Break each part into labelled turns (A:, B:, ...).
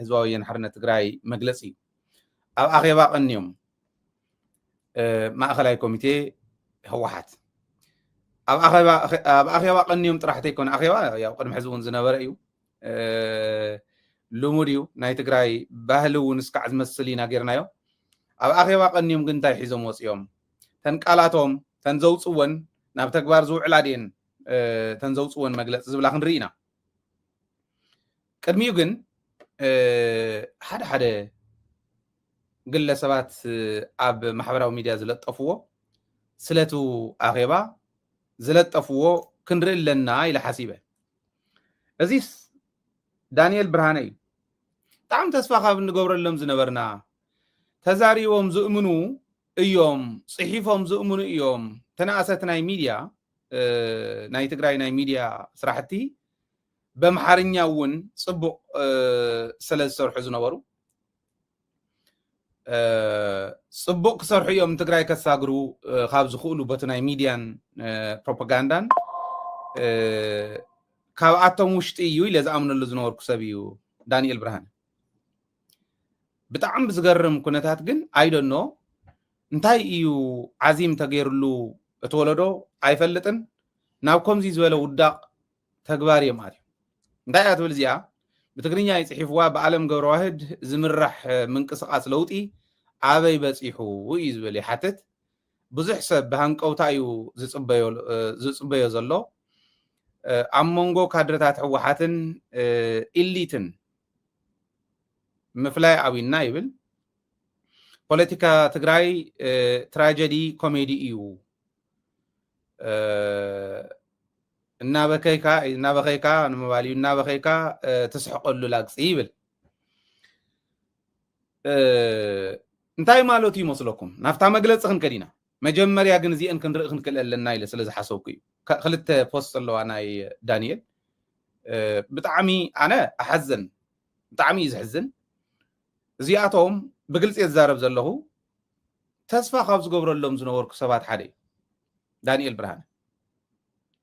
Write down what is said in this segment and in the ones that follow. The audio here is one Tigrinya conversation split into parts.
A: ህዝባዊ ሓርነት ትግራይ መግለፂ ኣብ ኣኼባ ቀኒዮም ማእኸላይ ኮሚቴ ህወሓት ኣብ ኣኼባ ቀኒዮም ጥራሕቲ ይኮነ ኣኼባ ያው ቅድሚ ሕዚ እውን ዝነበረ እዩ ልሙድ እዩ ናይ ትግራይ ባህሊ እውን እስካዕ ዝመስል ኢና ጌርናዮ ኣብ ኣኼባ ቀኒዮም ግን እንታይ ሒዞም ወፂኦም ተን ቃላቶም ተን ዘውፅወን ናብ ተግባር ዝውዕላ ድን ተን ዘውፅወን መግለፂ ዝብላ ክንርኢ ኢና ቅድሚኡ ግን ሓደ ግለሰባት ኣብ ማሕበራዊ ሚድያ ዝለጠፍዎ ስለቱ ኣኼባ ዝለጠፍዎ ክንርኢ ኣለና ኢለ ሓሲበ እዚስ ዳንኤል ብርሃነ እዩ ብጣዕሚ ተስፋ ካብ እንገብረሎም ዝነበርና ተዛሪቦም ዝእምኑ እዮም ፅሒፎም ዝእምኑ እዮም ተናእሰት ናይ ሚድያ ናይ ትግራይ ናይ ሚድያ ስራሕቲ በመሓርኛ እውን ፅቡቅ ስለ ዝሰርሑ ዝነበሩ ፅቡቅ ክሰርሑ እዮም ትግራይ ከሳግሩ ካብ ዝኽእሉ በቲ ናይ ሚድያን ፕሮፓጋንዳን ካብኣቶም ውሽጢ እዩ ኢለ ዝኣምነሉ ዝነበርኩ ሰብ እዩ ዳንኤል ብርሃነ ብጣዕሚ ዝገርም ኩነታት ግን ኣይደኖ እንታይ እዩ ዓዚም ተገይሩሉ እትወለዶ ኣይፈልጥን ናብ ከምዚ ዝበለ ውዳቕ ተግባር እዮም ኣትዩ እንታይ እያ ትብል እዚኣ ብትግርኛ ይፅሒፍዋ ብዓለም ገብረ ዋህድ ዝምራሕ ምንቅስቃስ ለውጢ ኣበይ በፂሑ እዩ ዝብል ይሓትት ብዙሕ ሰብ ብሃንቀውታ እዩ ዝፅበዮ ዘሎ ኣብ መንጎ ካድረታት ህወሓትን ኢሊትን ምፍላይ ዓብይና ይብል ፖለቲካ ትግራይ ትራጀዲ ኮሜዲ እዩ እናበኸይካ ንምባልዩ እናበኸይካ ትስሕቀሉ ላግፂ ይብል እንታይ ማለት እዩ ይመስለኩም ናፍታ መግለፂ ክንከድ ኢና መጀመርያ ግን እዚአን ክንርኢ ክንክእል ኣለና ኢለ ስለ ዝሓሰብኩ እዩ ክልተ ፖስት ኣለዋ ናይ ዳንኤል ብጣዕሚ ኣነ ኣሓዘን ብጣዕሚ እዩ ዝሕዝን እዚኣቶም ብግልፂ የዛረብ ዘለኹ ተስፋ ካብ ዝገብረሎም ዝነበርኩ ሰባት ሓደ እዩ ዳንኤል ብርሃነ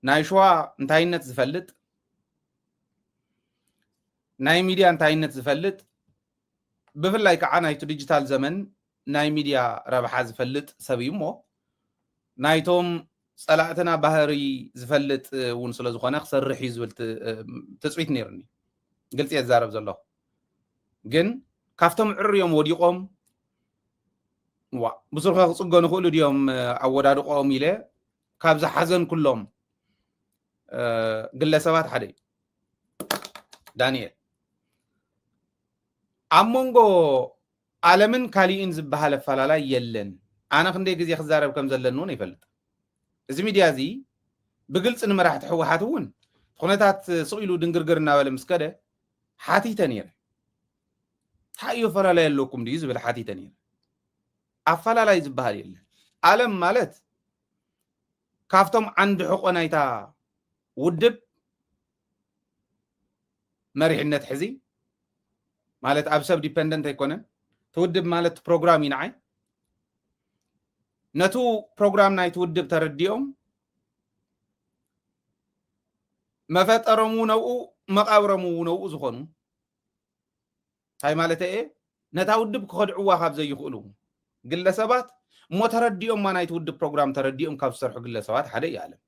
A: ናይ ሸዋ እንታይነት ዝፈልጥ ናይ ሚድያ እንታይነት ዝፈልጥ ብፍላይ ከዓ ናይቲ ዲጂታል ዘመን ናይ ሚድያ ረብሓ ዝፈልጥ ሰብ እዩ እሞ ናይቶም ፀላእትና ባህሪ ዝፈልጥ እውን ስለ ዝኾነ ክሰርሕ እዩ ዝብል ትፅቢት ነይሩኒ ግልፂ የዛረብ ዘለኹ ግን ካብቶም ዕርዮም ወዲቆም ብስርኮ ክፅገኑ ክእሉ ድዮም ኣወዳድቆም ኢለ ካብ ዝሓዘን ኩሎም ግለሰባት ሓደ እዩ ዳንኤል ኣብ መንጎ ዓለምን ካሊእን ዝበሃል ኣፈላላይ የለን ኣነ ክንደይ ግዜ ክዛረብ ከም ዘለኒ እውን ይፈልጥ እዚ ሚድያ እዚ ብግልፂ ንመራሕቲ ሕወሓት እውን ኩነታት ስኢሉ ድንግርግር እናበለ ምስ ከደ ሓቲተ ነይረ እንታይ እዩ ኣፈላላይ ኣለኩም ድዩ ዝብል ሓቲተ ነይረ ኣፈላላይ ዝበሃል የለን ዓለም ማለት ካብቶም ዓንዲ ሕቆ ናይታ ውድብ መሪሕነት ሕዚ ማለት ኣብ ሰብ ዲፔንደንት ኣይኮነን ትውድብ ማለት ፕሮግራም እዩ ንዓይ ነቱ ፕሮግራም ናይቲ ውድብ ተረዲኦም መፈጠሮም ነውኡ መቃብሮም ነውኡ ዝኾኑ እንታይ ማለት እየ ነታ ውድብ ክኸድዕዋ ካብ ዘይኽእሉ ግለሰባት እሞ ተረዲኦም ማ ናይቲ ውድብ ፕሮግራም ተረዲኦም ካብ ዝሰርሑ ግለሰባት ሓደ እዩ ዓለም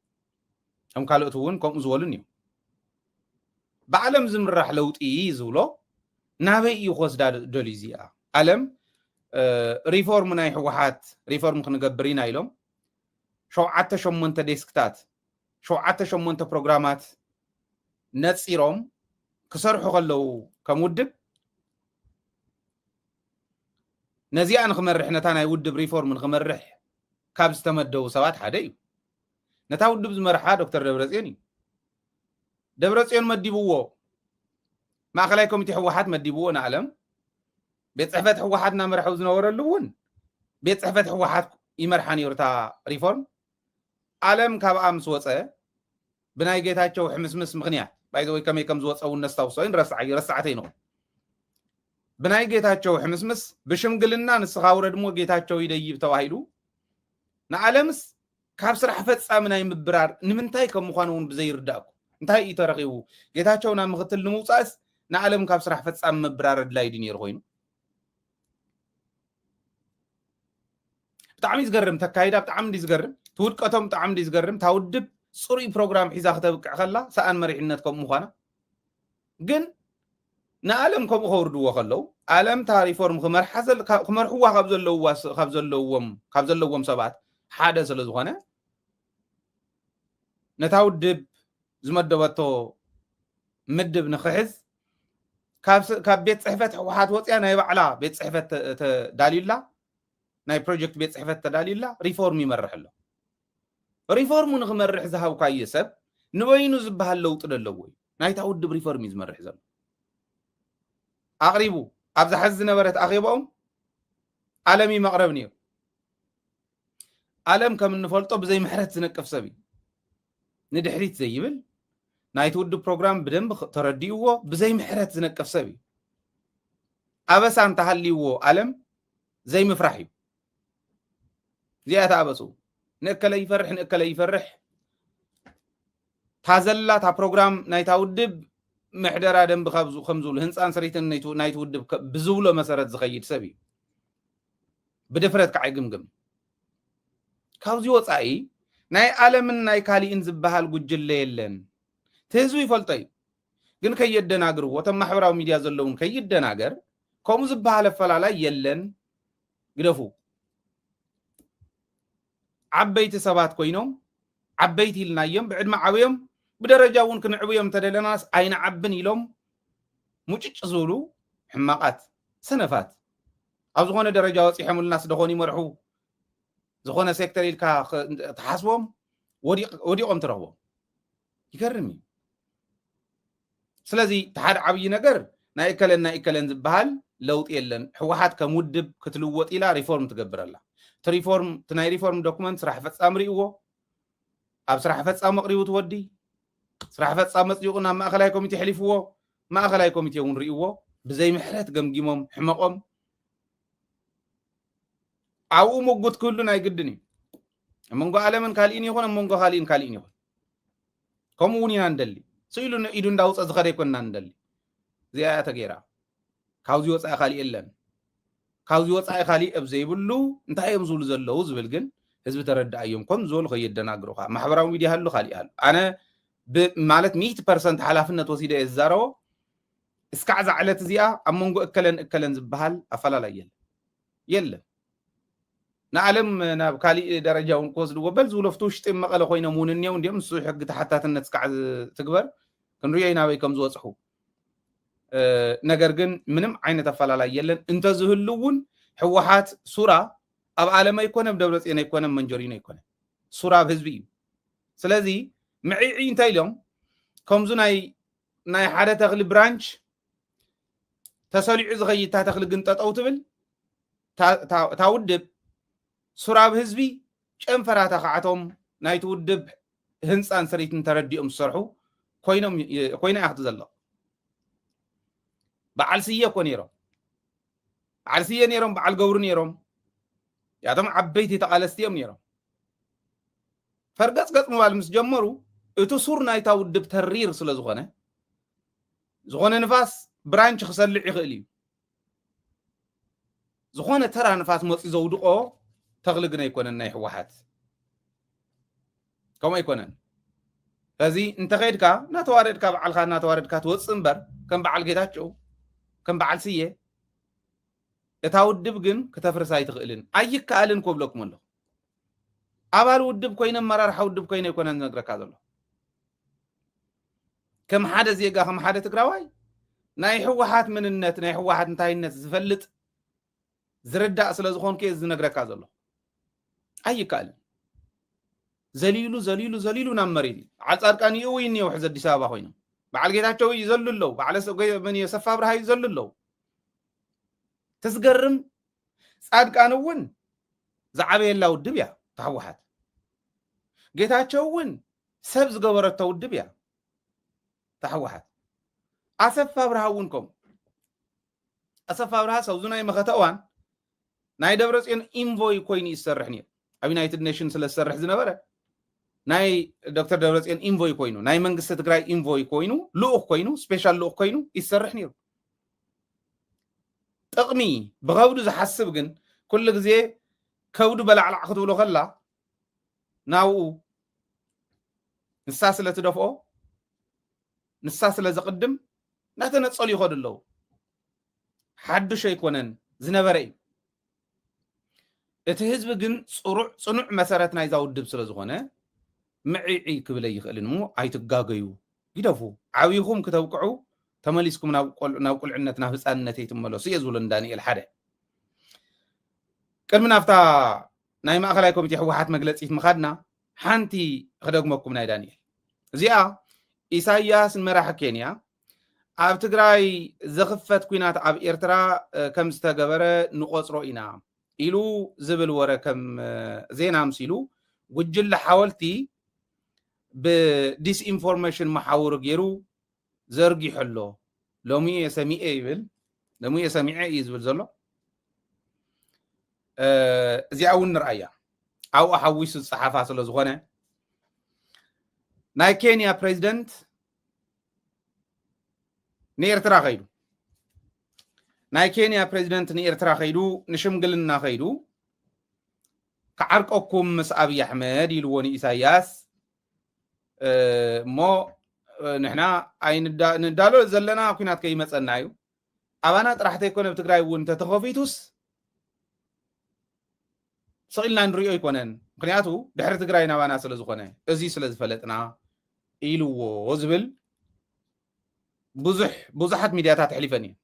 A: ከም ካልኦት እውን ከምኡ ዝበሉን እዩ ብዓለም ዝምራሕ ለውጢ ዝብሎ ናበይ እዩ ክወስዳ ደልዩ እዚኣ ዓለም ሪፎርም ናይ ሕወሓት ሪፎርም ክንገብር ኢና ኢሎም 7-8 ዴስክታት 7-8 ፕሮግራማት ነፂሮም ክሰርሑ ከለው ከም ውድብ ነዚኣ ንክመርሕ ነታ ናይ ውድብ ሪፎርም ንክመርሕ ካብ ዝተመደቡ ሰባት ሓደ እዩ ነታ ውድብ ዝመርሓ ዶክተር ደብረፅዮን እዩ ደብረፅዮን መዲብዎ ማእከላይ ኮሚቴ ሕወሓት መዲብዎ ንዓለም ቤት ፅሕፈት ሕወሓት እናመርሐው ዝነበረሉ እውን ቤት ፅሕፈት ሕወሓት ይመርሓ ነይሩታ ሪፎርም ዓለም ካብኣ ምስ ወፀ ብናይ ጌታቸው ሕምስምስ ምክንያት ባይዘወይ ከመይ ከም ዝወፀ እውን ነስታውሶ ረሳዕተይ ነው ብናይ ጌታቸው ሕምስምስ ብሽምግልና ንስኻ ውረድሞ ጌታቸው ይደይብ ተባሂሉ ንዓለምስ ካብ ስራሕ ፈፃሚ ናይ ምብራር ንምንታይ ከም ምዃኑ እውን ብዘይርዳእኩ እንታይ እዩ ተረኺቡ ጌታቸው ናብ ምክትል ንምውፃእስ ንዓለም ካብ ስራሕ ፈጻሚ መብራረድ ላይ ድነር ኮይኑ ብጣዕሚ ዝገርም ተካይዳ ብጣዕሚ ዝገርም ትውድቀቶም ብጣዕሚ ዝገርም ታውድብ ጽሩይ ፕሮግራም ሒዛ ከተብቅዕ ከላ ሰኣን መሪሕነት ከም ምዃና ግን ንዓለም ከምኡ ከውርድዎ ከለው ዓለም ታ ሪፎርም ክመርሕዋ ካብ ዘለዎም ሰባት ሓደ ስለ ዝኾነ ነታ ውድብ ዝመደበቶ ምድብ ንክሕዝ ካብ ቤት ጽሕፈት ሕወሓት ወፅያ ናይ ባዕላ ቤት ጽሕፈት ተዳልዩላ ናይ ፕሮጀክት ቤት ጽሕፈት ተዳልዩላ ሪፎርም ይመርሕ ኣሎ ሪፎርሙ ንክመርሕ ዝሃብካዮ ሰብ ንበይኑ ዝበሃል ለውጢ ኣለዎ ናይታ ውድብ ሪፎርም እዩ ዝመርሕ ዘሎ ኣቕሪቡ ኣብዛ ሕዚ ዝነበረት ኣኼባኦም ዓለም መቕረብ ነይሩ ዓለም ከም እንፈልጦ ብዘይ ምሕረት ዝነቅፍ ሰብ እዩ ንድሕሪት ዘይብል ናይቲ ውድብ ፕሮግራም ብደንብ ተረዲእዎ ብዘይ ምሕረት ዝነቅፍ ሰብ እዩ ኣበሳ እንተሃልይዎ ዓለም ዘይምፍራሕ እዩ እዚኣ ተኣበሱ ንእከለ ይፈርሕ ታዘላ ታ ፕሮግራም ናይታ ውድብ ምሕደራ ደንብ ከም ዝብሉ ህንፃን ስሪትን ናይቲ ውድብ ብዝብሎ መሰረት ዝኸይድ ሰብ እዩ ብድፍረት ከዓ ይግምግም ካብዚ ወፃኢ ናይ ዓለምን ናይ ካሊእን ዝበሃል ጉጅለ የለን ትህዝቢ ይፈልጦ እዩ ግን ከየደናግርዎ እቶም ማሕበራዊ ሚድያ ዘለውን ከይደናገር ከምኡ ዝበሃል ኣፈላላይ የለን ግደፉ ዓበይቲ ሰባት ኮይኖም ዓበይቲ ኢልናዮም ብዕድመ ዓብዮም ብደረጃ እውን ክንዕብዮም ተደለናስ ኣይንዓብን ኢሎም ሙጭጭ ዝብሉ ሕማቃት ሰነፋት ኣብ ዝኾነ ደረጃ ወፂሖምልናስ ደኾኑ ይመርሑ ዝኾነ ሴክተር ኢልካ ተሓስቦም ወዲቆም ትረኽቦም ይገርም እዩ ስለዚ ተሓደ ዓብይ ነገር ናይ እከለን ዝበሃል ለውጢ የለን ሕወሓት ከም ውድብ ክትልወጥ ኢላ ሪፎርም ትገብረላ ናይ ሪፎርም ዶክመንት ስራሕ ፈጻሚ ርእይዎ ኣብ ስራሕ ፈጻሚ ኣቕሪቡ ትወዲ ስራሕ ፈጻሚ መፅዲቁ ናብ ማእኸላይ ኮሚቴ ሕሊፍዎ ማእኸላይ ኮሚቴ እውን ርእይዎ ብዘይ ምሕረት ገምጊሞም ሕመቆም ኣብኡ ምጉት ክህሉ ናይ ግድን እዩ እመንጎ ዓለምን ካሊእን ይኹን እመንጎ ካሊእን ይኹን ከምኡ እውን ኢና ንደሊ ስኢሉ ኢዱ እንዳውፀ ዝኸደ ይኮንና ንደሊ እዚኣ ተገይራ ካብዚ ወፃኢ ካሊእ የለን ካብዚ ወፃኢ ካሊእ ኣብ ዘይብሉ እንታይ እዮም ዝብሉ ዘለዉ ዝብል ግን ህዝቢ ተረዳእዮም ከም ዝበሉ ከየደናግሩኻ ማሕበራዊ ሚድያ ሃሉ ካሊእ ሃሉ ኣነ ማለት 100% ሓላፍነት ወሲደ እየ ዝዛረቦ እስካዕ ዛዕለት እዚኣ ኣብ መንጎ እከለን ዝበሃል ኣፈላላይ የለን ንዓለም ናብ ካሊእ ደረጃ እውን ክወስድዎ በል ዝብለፍቱ ውሽጢ መቐለ ኮይኖም እውን እኒአው እንዲኦም ንሱ ሕጊ ተሓታትነት እስካዕ ትግበር ክንሪኦ ናበይ ከም ዝወፅሑ ነገር ግን ምንም ዓይነት ኣፈላላይ የለን እንተዝህሉ እውን ሕወሓት ሱራ ኣብ ዓለም ኣይኮነም ደብረፅዮን ኣይኮነም መንጀሪኖ ኣይኮነም ሱራ ኣብ ህዝቢ እዩ ስለዚ ምዒዒ እንታይ ኢሎም ከምዙ ናይ ሓደ ተኽሊ ብራንች ተሰሊዑ ዝኸይድ ታ ተኽሊ ግን ጠጠው ትብል ታውድብ ሱራ ኣብ ህዝቢ ጨንፈራታ ከዓቶም ናይቲ ውድብ ህንፃን ስሪትን ተረዲኦም ዝሰርሑ ኮይና እያ ክትዘለቕ በዓል ስየ እኮ ነይሮም በዓል ስየ ነይሮም በዓል ገብሩ ነይሮም ያቶም ዓበይቲ ተቃለስትዮም ነይሮም ፈርገጽገጽ ምባል ምስ ጀመሩ እቲ ሱር ናይታ ውድብ ተሪር ስለ ዝኾነ ንፋስ ብራንች ክሰልዕ ይኽእል እዩ ዝኾነ ተራ ንፋስ መፂ ዘውድቆ ተኽሊ ግን ኣይኮነን ናይ ሕወሓት ከምኡ ኣይኮነን ስለዚ እንተኸይድካ እናተዋረድካ በዓልካ እናተዋረድካ ትወፅእ እምበር ከም በዓል ጌታቸው ከም በዓል ስየ እታ ውድብ ግን ከተፍርሳ ኣይትኽእልን ኣይከኣልን ክብለኩም ኣለኹ ኣባል ውድብ ኮይነ መራርሓ ውድብ ኮይነ ኣይኮነን ዝነግረካ ዘሎ ከም ሓደ ዜጋ ከም ሓደ ትግራዋይ ናይ ሕወሓት ምንነት ናይ ሕወሓት እንታይነት ዝፈልጥ ዝርዳእ ስለ ዝኾንከ ዝነግረካ ዘሎ ኣይከኣልን ዘሊሉ ናብ መሬት በዓል ጻድቃን እዩ ወይ እኒአው ሕዚ ኣዲስ ኣበባ ኮይኖም በዓል ጌታቸው እዩ ዘሉ ኣለው በዓል ሰፋ ብርሃ እዩ ዘሉ ኣለው ተዝገርም ጻድቃን እውን ዝዓበየላ ውድብ እያ ተሕወሓት ጌታቸው እውን ሰብ ዝገበረቶ ውድብ እያ ተሕወሓት ኣሰፋ ብርሃ እውን ከምኡ ኣሰፋ ብርሃ ሰብዙ ናይ መኸተ እዋን ናይ ደብረጽዮን ኢንቮይ ኮይኑ ይሰርሕ ነይሩ ኣብ ዩናይትድ ኔሽን ስለ ዝሰርሕ ዝነበረ ናይ ዶክተር ደብረጽዮን ኢንቮይ ኮይኑ ናይ መንግስቲ ትግራይ ኢንቮይ ኮይኑ ልኡኽ ኮይኑ ስፔሻል ልኡኽ ኮይኑ ይሰርሕ ነይሩ ጥቕሚ ብኸውዱ ዝሓስብ ግን ኩሉ ግዜ ከውዱ በላዕላዕ ክትብሎ ከላ ናብኡ ንሳ ስለ ትደፍኦ ንሳ ስለ ዘቕድም እናተነፀሉ ይኸዱ ኣለዉ ሓድሽ ኣይኮነን ዝነበረ እዩ እቲ ህዝቢ ግን ፅኑዕ መሰረት ናይዛ ውድብ ስለ ዝኾነ ምዒዒ ክብለ ይኽእልን እሞ ኣይትጋገዩ ይደፉ ዓብይኹም ክተብቅዑ ተመሊስኩም ናብ ቁልዕነት ናብ ህፃንነት ይትመለሱ እየ ዝብሎ ዳንኤል ሓደ ቅድሚ ናብታ ናይ ማእኸላይ ኮሚቴ ህወሓት መግለፂት ምኻድና ሓንቲ ክደግመኩም ናይ ዳንኤል እዚኣ ኢሳያስ መራሒ ኬንያ ኣብ ትግራይ ዘኽፈት ኩናት ኣብ ኤርትራ ከም ዝተገበረ ንቆፅሮ ኢና ኢሉ ዝብል ወረ ከም ዜና ምሲሉ ጉጅለ ሓወልቲ ብዲስኢንፎርሜሽን መሓውሩ ገይሩ ዘርጊሑ ኣሎ ሎሚ የሰሚዐ ይብል ሎሚ የሰሚዐ እዩ ዝብል ዘሎ እዚኣ እውን ንርአያ ኣብኡ ሓዊሱ ዝፀሓፋ ስለ ዝኾነ ናይ ኬንያ ፕሬዚደንት ንኤርትራ ኸይዱ ናይ ኬንያ ፕሬዚደንት ንኤርትራ ኸይዱ ንሽምግልና ኸይዱ ከዓርቀኩም ምስ ኣብይ ኣሕመድ ኢልዎ ንኢሳያስ እሞ ንሕና ንዳሎ ዘለና ኩናት ከይመፀና እዩ ኣባና ጥራሕ ተይኮነ ብትግራይ እውን ተተኸፊቱስ ስቂልና ንሪኦ ይኮነን ምክንያቱ ድሕሪ ትግራይ ናባና ስለ ዝኾነ እዚ ስለ ዝፈለጥና ኢልዎ ዝብል ብዙሓት ሚድያታት ሕሊፈን እየን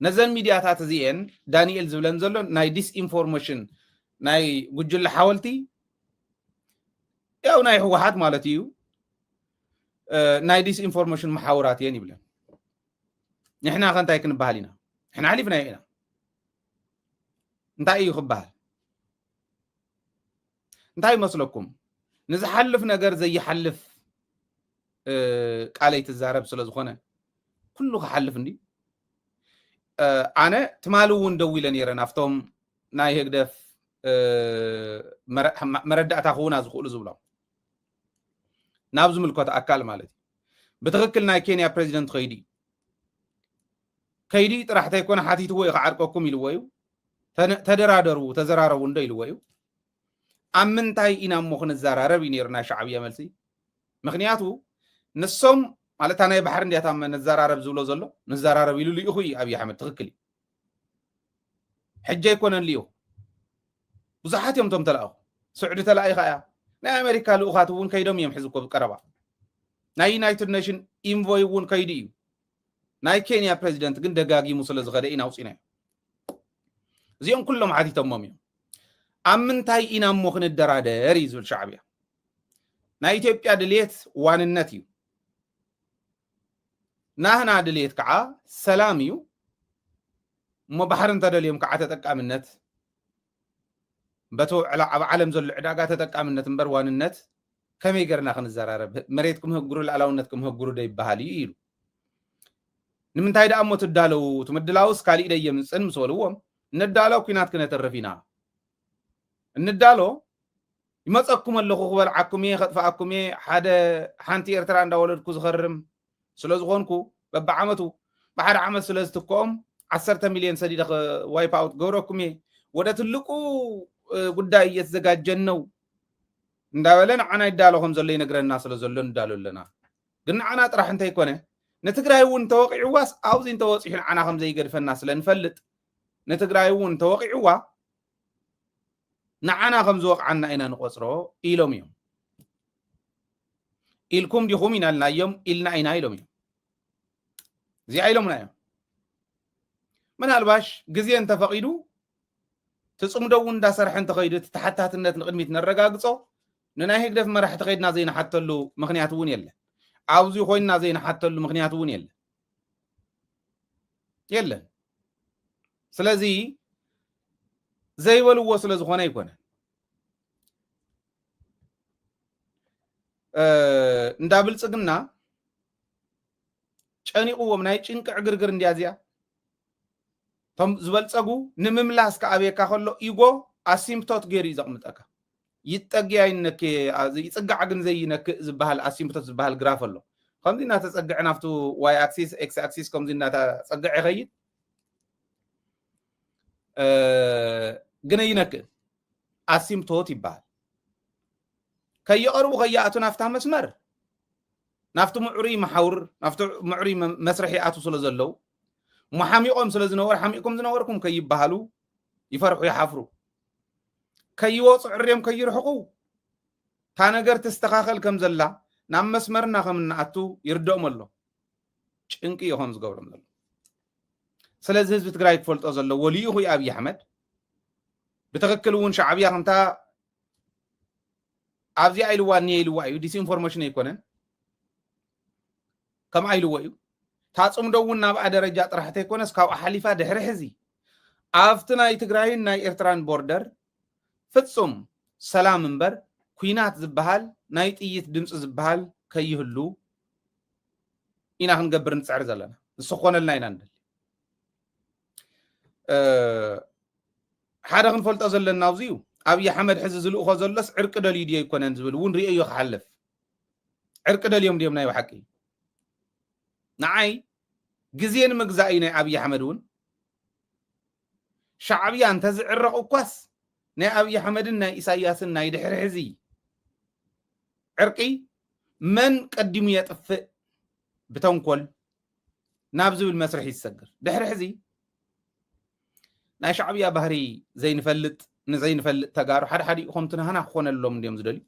A: ነዘን ሚድያታት እዚአን ዳንኤል ዝብለን ዘሎ ናይ ዲስኢንፎርሜሽን ናይ ጉጅለ ሓወልቲ ያው ናይ ህወሓት ማለት እዩ ናይ ዲስኢንፎርሜሽን መሓውራት እየን ይብለን ንሕና ኸ እንታይ ክንበሃል ኢና ንሕና ሓሊፍና ኢና እንታይ እዩ ክበሃል እንታይ ይመስለኩም ንዝሓልፍ ነገር ዘይሓልፍ ቃለይ ትዛረብ ስለ ዝኾነ ኩሉ ክሓልፍ እንዲ ኣነ ትማሊ እውን ደው ኢለ ነይረ ናብቶም ናይ ህግደፍ መረዳእታ ክውና ዝኽእሉ ዝብሎም ናብ ዝምልከቶ ኣካል ማለት እዩ ብትክክል ናይ ኬንያ ፕሬዚደንት ከይዲ ጥራሕ ተይኮነ ሓቲትዎ ይክዓርቀኩም ኢልዎ እዩ ተደራደሩ ተዘራረቡ እንዶ ኢልዎ እዩ ኣብ ምንታይ ኢና እሞ ክንዘራረብ እዩ ነይሩ ናይ ሻዕብያ መልሲ ምክንያቱ ንሶም ማለት ናይ ባሕር እንዲያታ ነዘራረብ ዝብሎ ዘሎ ነዘራረብ ኢሉ ልኢኹ እዩ ኣብይ ኣሕመድ ትክክል እዩ ሕጂ ኣይኮነን ልኢኹ ብዙሓት እዮም ቶም ተለኣኹ ስዑዲ ተለኣይኻ እያ ናይ ኣሜሪካ ልኡኻት እውን ከይዶም እዮም ሕዚ እኮ ቀረባ ናይ ዩናይትድ ኔሽን ኢንቮይ እውን ከይዲ እዩ ናይ ኬንያ ፕሬዚደንት ግን ደጋጊሙ ስለ ዝኸደ ኢና ውፂና እዩ እዚኦም ኩሎም ሓቲቶሞም እዮም ኣብ ምንታይ ኢና እሞ ክንደራደር እዩ ዝብል ሻዕብያ ናይ ኢትዮጵያ ድልየት ዋንነት እዩ ናህና ድልየት ከዓ ሰላም እዩ እሞ ባሕር እንተደልዮም ከዓ ተጠቃምነት በቶ ኣብ ዓለም ዘሎ ዕዳጋ ተጠቃምነት እምበር ዋንነት ከመይ ገርና ክንዘራረብ መሬት ክምህግሩ ልዕላውነት ክምህግሩ ዶ ይበሃል እዩ ኢሉ ንምንታይ ደኣ እሞ ትዳለው ትምድላውስ ካሊእ ደ የምፅን ምስ በልዎም እንዳሎ ኩናት ክነተርፍ ኢና እንዳሎ ይመፀኩም ኣለኹ ክበልዓኩም እየ ከጥፋኣኩም እየ ሓንቲ ኤርትራ እንዳወለድኩ ዝኸርም ስለ ዝኾንኩ በብዓመቱ ብሓደ ዓመት ስለ ዝትከኦም 10 ሚልዮን ሰዲደ ዋይፕ ኣውት ገብረኩም እየ ወደ ትልቁ ጉዳይ እየተዘጋጀን ነው እንዳበለ ንዓና ይዳሎ ከም ዘሎ ይነግረና ስለ ዘሎ እንዳሎ ኣለና ግን ንዓና ጥራሕ እንተይኮነ ንትግራይ እውን ተወቂዕዋስ ኣብዚ እንተወፂሑ ንዓና ከም ዘይገድፈና ስለ ንፈልጥ ንትግራይ እውን ተወቂዕዋ ንዓና ከም ዝወቅዓና ኢና ንቆፅሮ ኢሎም እዮም ኢልኩም ዲኹም ኢናልናዮም ኢልና ኢና ኢሎም እዮም እዚኣ ኢሎምና እዮም ምናልባሽ ግዜ እንተፈቂዱ ትፅምዶ እውን እንዳሰርሐ እንተኸይዱ ተሓታትነት ንቅድሚት ነረጋግፆ ንናይ ህግደፍ መራሕቲ ከይድና ዘይነሓተሉ ምክንያት እውን የለን ኣብዚ ኮይንና ዘይነሓተሉ ምክንያት እውን የለን ስለዚ ዘይበልዎ ስለ ዝኾነ ይኮነን እንዳብልፅግና ጨኒቑዎም ናይ ጭንቂ ዕግርግር እንዲያዝያ ቶም ዝበልፀጉ ንምምላስ ከኣብየካ ከሎ ኢጎ ኣሲምፕቶት ገይሩ እዩ ዘቕምጠካ يتقيا إنك يتصقع جن زي إنك زبهال أسيمبتوس زبهال جراف الله كم دينا تصقع نفتو واي أكسيس إكس أكسيس كم دينا تصقع غير جنينك أسيمبتوت يبال كي يقربوا غياتو نفتح مسمر نفتو معري محور نفتو معري مسرحي آتو سلزلو محاميقهم سلزنور حاميقكم زنوركم كي يبهالو يفرحوا يحفروا كي يوصع الريم كي يرحقوا تانقر تستخاخل كم زلا نعم مسمرنا خمنا أتو يردوم الله انكي يخونز قورم الله سلز هزب تقرايك فولت أزل وليه يا أبي أحمد بتغكلون شعبيا خمتا أبزي أيلوان نيلوائيو ديس انفورميشن يكونن كم أيلوائيو تاسم دوون نابع درجات راح تكون سكاو حليفة دحر حزي أفتنا يتقراين ناي إرتران بوردر فتسم سلام منبر كوينات زبهال نايت إيت دمس زبهال كيهلو إنا هنقبر نتسعر زلنا السخوان اللاين عندل حدا غنفلت أزل الناوزيو أبي أحمد حزز الأخوة زلس عرق دليل يكون انزبل ون رئي يخحلف عرق دليل يوم ديمنا يوحكي نعي جزين مجزائنا أبي أحمدون شعبي أنت زعرق وكوس نا أبي أحمدنا إساياس النايد حرحزي عرقي من قدم يتفق بتنقل نابزو المسرح يسجر دحرحزي نا شعبي بهري زين فلت نزين فلت تجارو حد خمتنا هنا خون اللوم ديم زدلي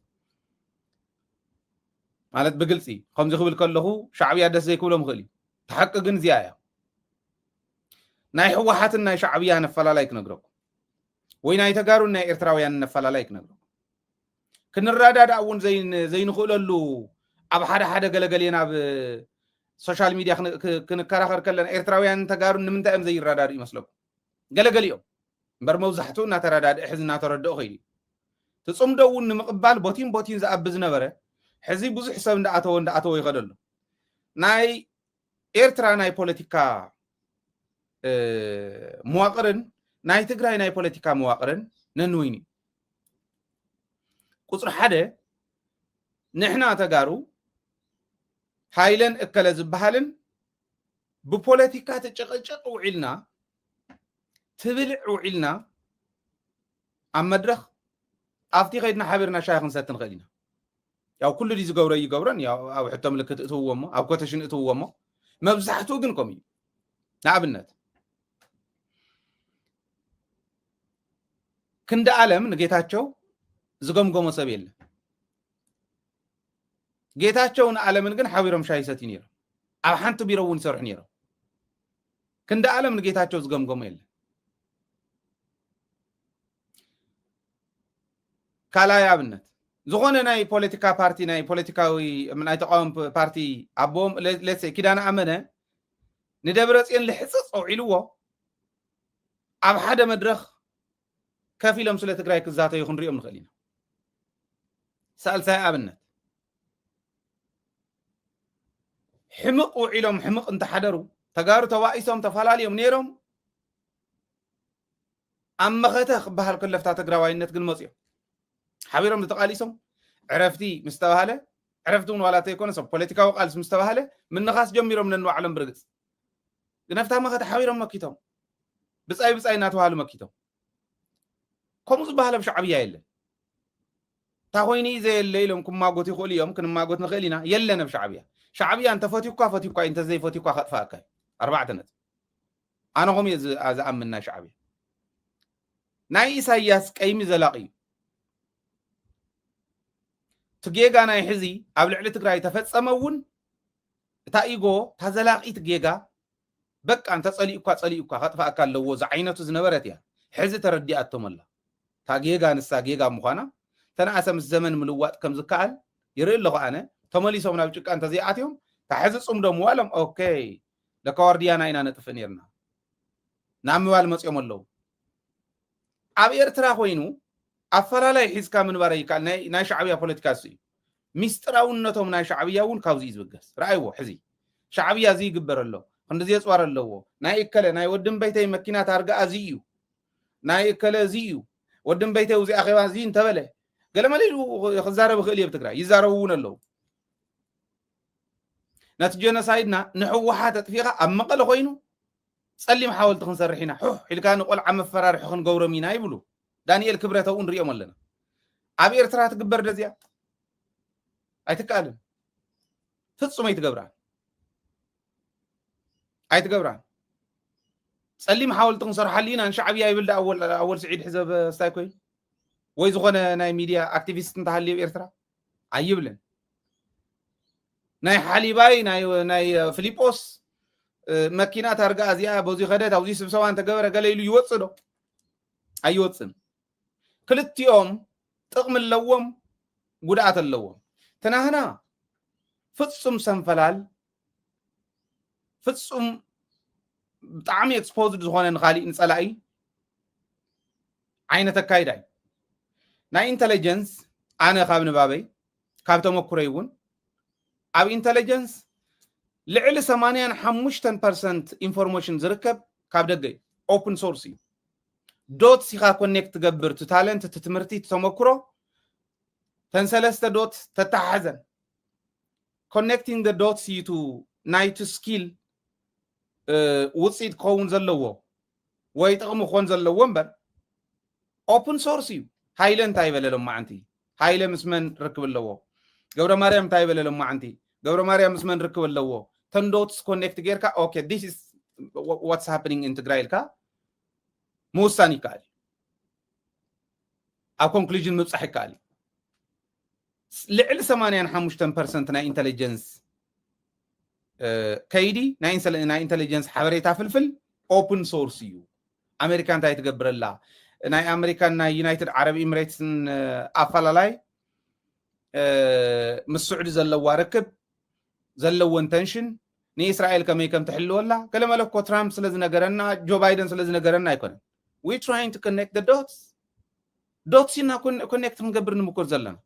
A: مالت بقلسي خمزي خبل كله شعبي دس زي كلهم غلي تحقق زيايا ناي حوحاتنا شعبيا نفلا لايك نغرو وينا يتغارو نا إرتراويان نفلا لايك نغرو كنراداد اون زين خوللو اب حدا غلغلينا ب سوشال ميديا كنكراخر كلنا إرتراويان تغارو نمنتا ام زي رادار يمسلو غلغليو بر موزحتو نا تراداد احزنا تردو خيدي تصمدو نمقبال بوتين زابز نبره حزي بزح حساب نداتو يخدلو ناي إرترا ناي بوليتيكا مواقرن ناي تግራይ ناي بوليتيكا مواقرن ننويني قصر حدا نحنا تغارو هايلن اكل زبحالن ببوليتيكا تጨቀጨቅ وعلنا تبلع وعلنا عم مدرخ افتي خيدنا حبرنا شايخ نساتن خلينا ያው كل دي زغوري يغورن ያው او حتى ملكت اتوومو او كوتشن اتوومو مبزحتو ግን ቆሚ ናብነት ክንደ ዓለም ንጌታቸው ዝገምገሞ ሰብ የለ ጌታቸውን ዓለምን ግን ሓቢሮም ሻይሰት ይነሩ ኣብ ሓንቲ ቢሮውን ይሰርሑ ነሩ ክንደ ዓለም ንጌታቸው ዝገምገሞ የለ ካላይ ኣብነት ዝኾነ ናይ ፖለቲካ ፓርቲ ናይ ፖለቲካዊ ናይ ተቃዋሚ ፓርቲ ኣቦም ለሴ ኪዳነ ኣመነ ندبرصين لحصص اوعلو اب حدا مدرخ كفيلم سله تግራይ كزاته يخون ريوم نخلينا سالساي ابنت حمق وعلم حمق انت حدروا تغارو توايسهم تفالاليهم نيرهم اما خته بحال كلفتا تግራዋይነት ግን መጽዮ حبيرهم تقاليسهم عرفتي مستوهله عرفتون ولا تيكون سب ፖለቲካው ቃልስ مستوهله من نخاس جميرهم ننو عالم برغص ግነፍታ ማከተ حبيرهم መኪቶም ብጻይ ናተዋሉ መኪቶም ከምዝ ባህለ ሻዕብያ የለ ታሆይኒ ዘየለይሎም ኩማጎት ይخليهم ክንማጎት ንخلينا የለነ ሻዕብያ እንተ ፈቲኳ እንተ ዘይ ፈቲኳ خطፋካ አርባዕተነት ኣነሆም ኣዝኣምና ሻዕብያ ናይ ኢሳያስ ቀይሚ ዘላቂ ትጌጋ ናይ ሕዚ ኣብ ልዕሊ ትግራይ ተፈጸመውን ታኢጎ ተዘላቂት ጌጋ በቃ አንተ ጸሊእኳ خطፋካ ኣለዎ ዝዓይነቱ ዝነበረት ያ ሕዚ ተረዲኣቶም ኣላ ታጌጋ ንሳ ጌጋ ምዃና ተናኣሰም ዘመን ምልዋጥ ከም ዝከኣል ይርኢ ኣለኹ ኣነ ተመሊሶም ናብ ጭቃ እንተ ዘይኣትዮም ታሕዚ ጽምዶም ዋሎም ኦኬ ለካዋርዲያና ኢና ነጥፍ ነርና ናምዋል መጽዮም ኣለዉ ኣብ ኤርትራ ኮይኑ ኣፈላላይ ሒዝካ ምንባረ ይካል ናይ ሻዕብያ ፖለቲካ እዩ ሚስጥራውነቶም ናይ ሻዕብያውን ካብዚ ይዝብገስ ረኣይዎ ሕዚ ሻዕብያ እዚ ይግበር ኣሎ እንደዚህ ጽዋር ኣለዎ ናይ እከለ ናይ ወድም በይተይ መኪና ታርጋ ኣዚዩ ናይ እከለ ኣዚዩ ወድም በይተይ ውዚ ኣኺባ እዚ እንተበለ قال ما ليلو يخزارب خليه بتقرا يزارون له نتجنا سايدنا نحوحات تفيقه اما قال خوينو صلي محاولت خنسرحينا حح اللي كانوا قول عم فرار خن غورو مينا يبلو دانيال كبرته نريو ملنا اب ኤርትራ ትግበር ደዚያ አይተቃልን ፍጹም አይተገብራ صلي محاولت خنسرحلينا ان شعبيه يبل اول سعيد حزب استايكوي ወይ ዝኾነ ናይ ሚዲያ አክቲቪስት እንተሃልዩ ኤርትራ አይብልን ናይ ሓሊባይ ናይ ፊሊጶስ መኪና ታርጋ እዚኣ በዚ ኸደት አውዚ ስብሰባ እንተገበረ ገለይሉ ይወፅዶ አይወፅን ክልቲኦም ጥቅም ኣለዎም ጉድኣት ኣለዎም ተናህና ፍጹም ሰንፈላል ፍጹም ብጣዕሚ ኤክስፖዝድ ዝኾነ ንኻሊእ ንጸላኢ ዓይነት ኣካይዳይ ናይ ኢንተለጀንስ ኣነ ካብ ንባበይ ካብ ተመኩሮ ይውን ኣብ ኢንተለጀንስ ልዕሊ 85% ኢንፎርሜሽን ዝርከብ ካብ ደገ ኦፕን ሶርስ እዩ ዶት ሲኻ ኮኔክት ትገብር ታለንት ትምህርቲ ተመኩሮ ተንሰለስተ ዶት ተተሓዘን connecting the dots to night skill ውፅኢት ክኸውን ዘለዎ ወይ ጥቕሚ ክኾን ዘለዎ እምበር ኦፕን ሶርስ እዩ ሃይለ እንታይ ይበለሎም ማዓንቲ ሃይለ ምስመን ርክብ ኣለዎ ገብረ ማርያም እንታይ ይበለሎም ማዓንቲ ገብረ ማርያም ምስመን ርክብ ኣለዎ ተንዶትስ ኮኔክት ጌርካ ኦኬ this is what's happening in ትግራይ ኢልካ ምውሳን ይከኣል ኣብ ኮንክሉዥን ምብፃሕ ይከኣል ልዕሊ 85% ናይ ኢንተለጀንስ ከይዲ ናይ ኢንተለጀንስ ሓበሬታ ፍልፍል ኦፕን ሶርስ እዩ ኣሜሪካ እንታይ ትገብረላ ናይ ኣሜሪካን ናይ ዩናይትድ ዓረብ ኤሚሬትስን ኣፈላላይ ምስ ስዑዲ ዘለዋ ርክብ ዘለዎን ተንሽን ንእስራኤል ከመይ ከም ትሕልወላ ከለመለኮ ትራምፕ ስለዝነገረና ጆ ባይደን ስለዝነገረና ኣይኮነን we trying to connect the dots ኢና ኮኔክት ክንገብር ንምኮር ዘለና